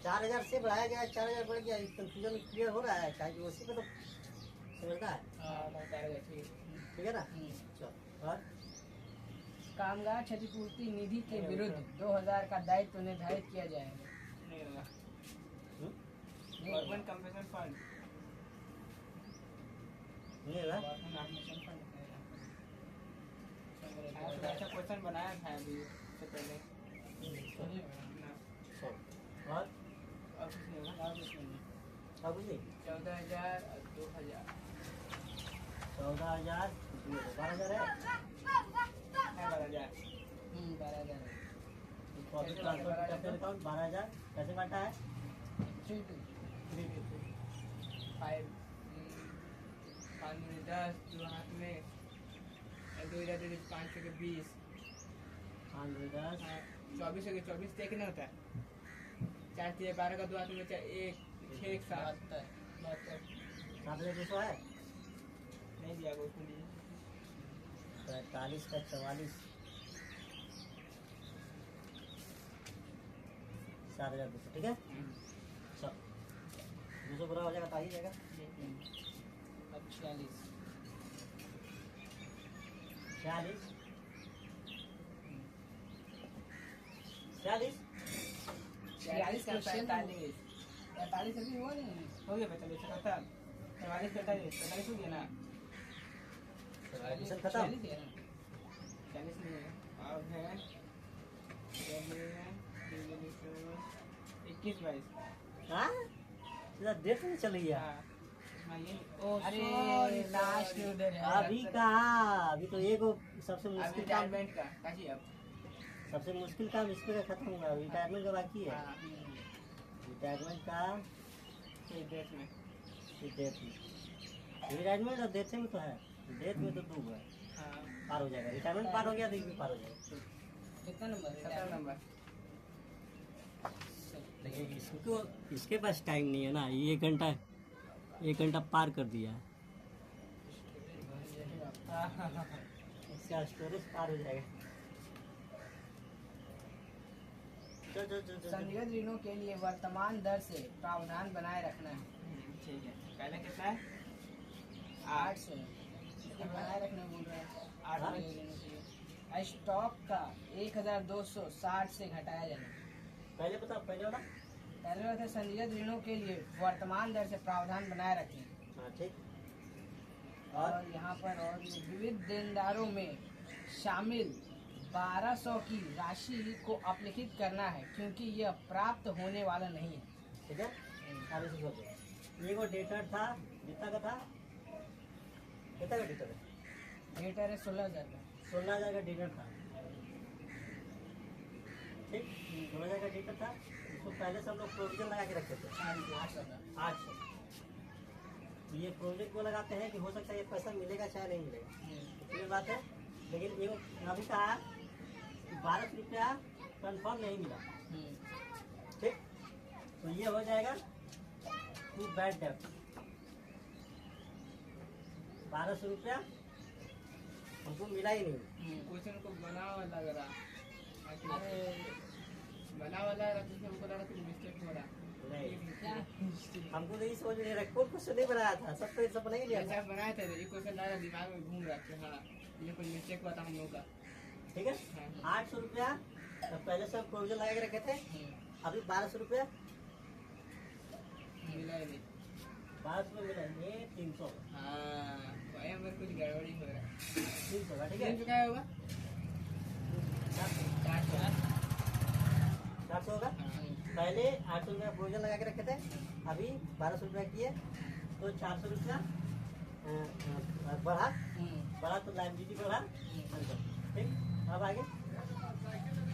4,000 से बढ़ाया गया 4,000 बढ़ गया। कंफ्यूजन क्लियर हो रहा है क्या? कि उसी पे तो समझना है। हाँ 4,000 ठीक है। ठीक है ना। हम्म। चलो और कामगार क्षतिपूर्ति निधि के विरुद्ध 2,000 का दायित्व निर्धारित किया जाएगा। नहीं होगा। हम्म? नहीं गवर्नमेंट कंपेंसेशन फंड। नहीं होगा। Compensation fund है। अच्छा क्वेश्चन बनाया था अभी इससे पहले। ना, चलो और और कुछ नहीं होगा। और कुछ नहीं है। अब नहीं 14,000 और 2,000 14,000 12,000 है। है 12,000। 12,000 है। प्रॉफिट ट्रांसफर कैपिटल अकाउंट 12,000 कैसे बांटा है? 3-2 5 5 में 10 दो हाथ में 2 इधर 5 के 20 5,10 24 के 24 तक नहीं होता है। 4 3 12 का 2 हाथ में बचा 1 6 1 7 7,200 है। नहीं दिया वो उसमें नहीं। 45 का 44 7,200 ठीक है। सब 200 पूरा हो जाएगा तो आ ही जाएगा। अब 46 46 46 46 का 45 45 अभी हुआ नहीं, हो गया 45 खत्म। 44 45 45 हो गया ना। मिशन खत्म। 46 है ना? 40 नहीं है। अब है 21 22। हाँ इधर डेट नहीं चल रही है। हाँ ये अरे लास्ट उधर है अभी कहाँ, अभी तो एक सबसे अभी मुश्किल काम, रिटायरमेंट का काजी अब सबसे मुश्किल काम इसमें का खत्म हुआ, रिटायरमेंट का बाकी है। हाँ, रिटायरमेंट का ये डेट में डेट में, रिटायरमेंट और डेथ में तो है, डेथ में तो 2 है, हाँ पार हो जाएगा। रिटायरमेंट पार हो गया तो ये भी पार हो जाएगा। कितना नंबर 17 नंबर। लेकिन इसको, इसके पास टाइम नहीं है ना, ये 1 घंटा पार कर दिया है, इसका स्टोरेज पार हो जाएगा। चल संदिग्ध ऋणों के लिए वर्तमान दर से प्रावधान बनाए रखना है। ठीक है। पहले कितना है? 8 से बनाए रखना बोल रहा है। 8 हाँ। ऋणों के लिए स्टॉक का 1260 से घटाया जाना। पहले बताओ, पहले वाला। पहले बात है संदिग्ध ऋणों के लिए वर्तमान दर से प्रावधान बनाए रखें। हाँ ठीक। और यहाँ पर और विविध देनदारों में शामिल 1200 की राशि को अपलिखित करना है क्योंकि यह प्राप्त होने वाला नहीं है। ठीक है। अभी से सोचो, ये वो डेटर था, कितना का था, कितना का डेटर है? डेटर है 16,000 का। 16,000 का डेटर था, ठीक। 16,000 का डेटर था, उसको पहले से हम लोग प्रोविजन लगा के रखे थे 800 का। 800। तो ये प्रोजेक्ट को लगाते हैं कि हो सकता है ये पैसा मिलेगा चाहे नहीं मिलेगा, ये बात है। लेकिन ये अभी कहा 12 रुपया कन्फर्म नहीं मिला, ठीक। तो ये हो जाएगा टू बैड डेट, 1200 रुपया हमको मिला ही नहीं। क्वेश्चन को बना हुआ लग रहा। अरे बना हुआ लग रहा तो हमको लगा कुछ मिस्टेक हो रहा। नहीं, हमको तो ये समझ नहीं रहा, कोई कुछ नहीं बनाया था, सब तो सब नहीं लिया था, जैसा बनाए थे ये क्वेश्चन लगा दिमाग में घूम रहा कि हाँ ये कुछ मिस्टेक हुआ था हम लोगों का। ठीक है। 800 रुपया तो पहले से हम प्रोविजन लगा के रखे थे, अभी 1200 रुपया, मिला ही नहीं। 1200 मिला, ये 300, हाँ भाई हमें कुछ गड़बड़ी हो रहा है। 300 का, ठीक है। कितने का होगा? 400 होगा। पहले 800 रुपया प्रोविजन लगा के रखे थे, अभी 1200 रुपया किए तो 400 रुपया बढ़ा तो लाइबिलिटी बढ़ा, ठीक। अब आगे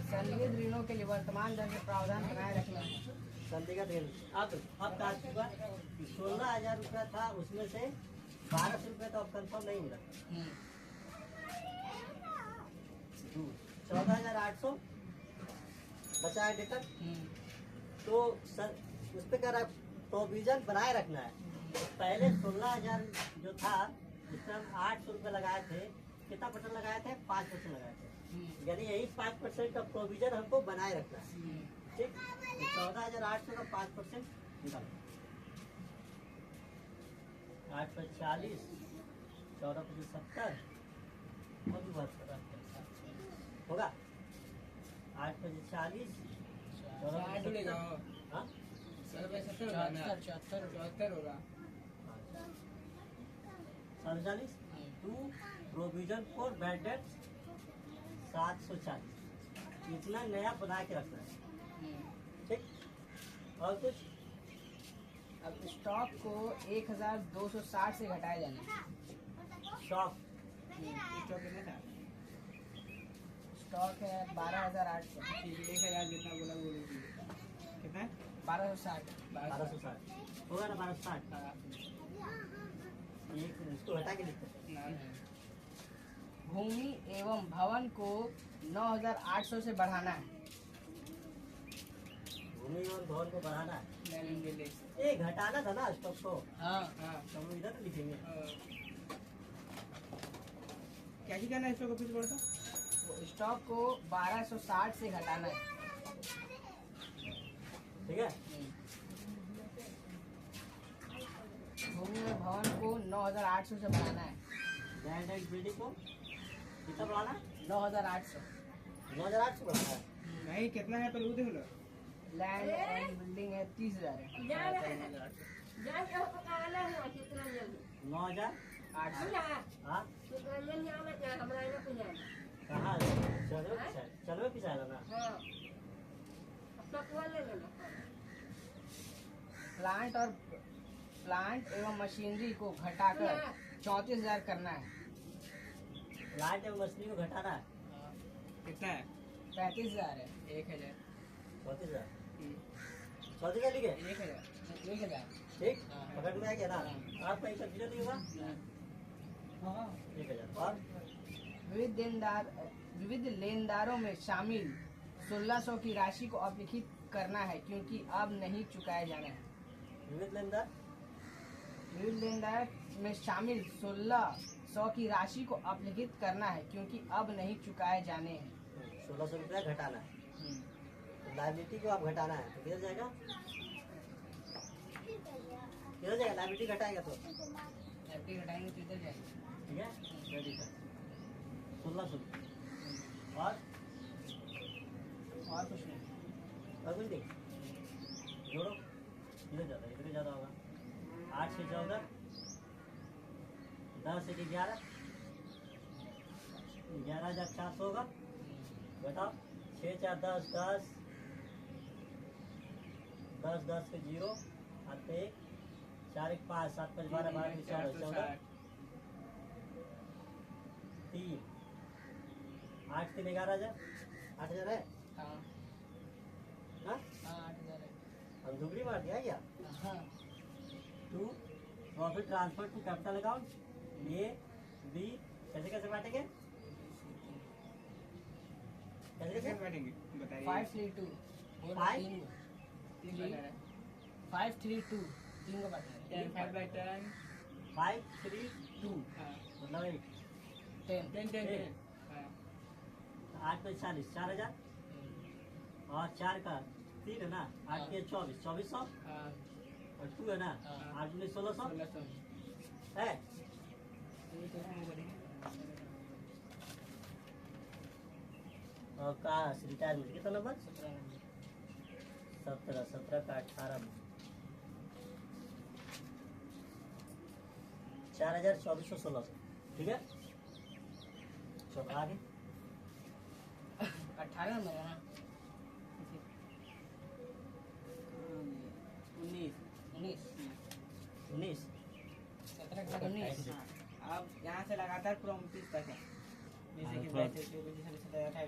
संदिग्ध ऋणों के लिए वर्तमान दर से प्रावधान बनाए रखना है। संदिग्ध ऋण, अब कहा हुआ 16,000 रुपया था, उसमें से 1200 रुपया तो अब कंफर्म नहीं मिला, 14,800 बचा है डेटर। तो सर उस पे कह रहा है प्रोविजन बनाए रखना है। तो पहले 16,000 जो था, जिसमें हम 800 रुपये लगाए थे, कितना % लगाए थे? 5% लगाए थे, यानी यही 5% का प्रोविजन हमको बनाए रखना है, ठीक। तो 14,800 का 5% निकालो, 8 पर 40, 14 पर 70, और भी बात कर रहा होगा, 8 पर 40, 14 पर 70, हाँ 74 होगा। 47 to provision for bad debt 740, इतना नया बना के रखना है, ठीक। और कुछ अब स्टॉक को 1260 से घटाया जाना है। शॉप, स्टॉक कितना था? स्टॉक है 12,800। 1,000 जितना बोला वो ले लीजिए। कितना है? 1260। 1260 होगा ना, 1260। हाँ। एक इसको हटा के लिखते हैं। ना। भूमि एवं भवन को 9,800 से बढ़ाना है। भूमि और भवन को बढ़ाना है, ले लेंगे ले। ये घटाना था ना स्टॉक को, हाँ हाँ। तो हम इधर लिखेंगे। क्या ही करना है इसको फिर बोलता? स्टॉक को 1260 से घटाना है। ठीक है। भूमि में भवन को 9,800 से बढ़ाना है। लैंड एंड बिल्डिंग को कितना बढ़ाना है? 9,800। 9,800 बढ़ाना है। नहीं कितना है पर वो देख लो। लैंड एंड बिल्डिंग है 30,000 है। जा रहे हैं जा के पकाना है कितना जल्दी 800। हाँ कितना जल्दी आना क्या हमरा ना कुछ कहाँ चलवे पिसाएगा ना। हां अपना कुआ ले लेना प्लांट एवं मशीनरी को घटाकर 34,000 करना है। प्लांट एवं मछली को घटाना है। कितना है? 35,000 है। 1,000। 34,000 34,000 लिखे 1,000। ठीक हाँ। पकड़ में आ गया ना। आप कहीं कंफ्यूजन नहीं होगा। 1,000 और विविध लेनदारों में शामिल 1,600 की राशि को अपलिखित करना है क्योंकि अब नहीं चुकाए जाने हैं। विविध लेनदार विविध लेनदार में शामिल 1,600 की राशि को अपलिखित करना है क्योंकि अब नहीं चुकाए जाने हैं। 1,600 रुपया घटाना है। लाइबिलिटी को आप घटाना है तो किधर जाएगा? किधर जाएगा? लाइबिलिटी घटाएगा तो एफडी घटाएंगे तो इधर जाएंगे। ठीक है। क्रेडिट है 1,600 और और कुछ नहीं। और कुछ नहीं जोड़ो। इधर ज़्यादा इधर ज़्यादा होगा। 8 से 14 10 से 11 11,400 होगा। बताओ 6 4 10 10 10 10 के 0 8 1 4 1 5 7 5 12 12 के 14 14 3 8 3 11,000 8,000 है। हाँ हाँ हाँ 8,000 है। हम दुगनी मार दिया क्या? हाँ 2 profit transfer to capital account A B कैसे कैसे बांटेंगे? कैसे कैसे कैसे? बांटेंगे बताइए। 532 Five? 532 तीन को बांटना है। 10 5 by 10 5 3 2 हाँ मतलब 8 10 10 10 10 हाँ 8 पे 40 4,000 और 4 का 3 है ना 8 के 24 2400 हाँ और 2 है ना हाँ। 8 में 1600 1600 है। ये तो हम करेंगे। और का रिटायरमेंट कितना नंबर? 17 नंबर। 17 17 का 18 4,2416 ठीक है। चलो आगे 18 नंबर है ना। 19 19 19 17 के बाद 19। हाँ अब यहाँ से लगातार पूरा 29 तक है। जैसे कि हाँ, वैसे 24 27 28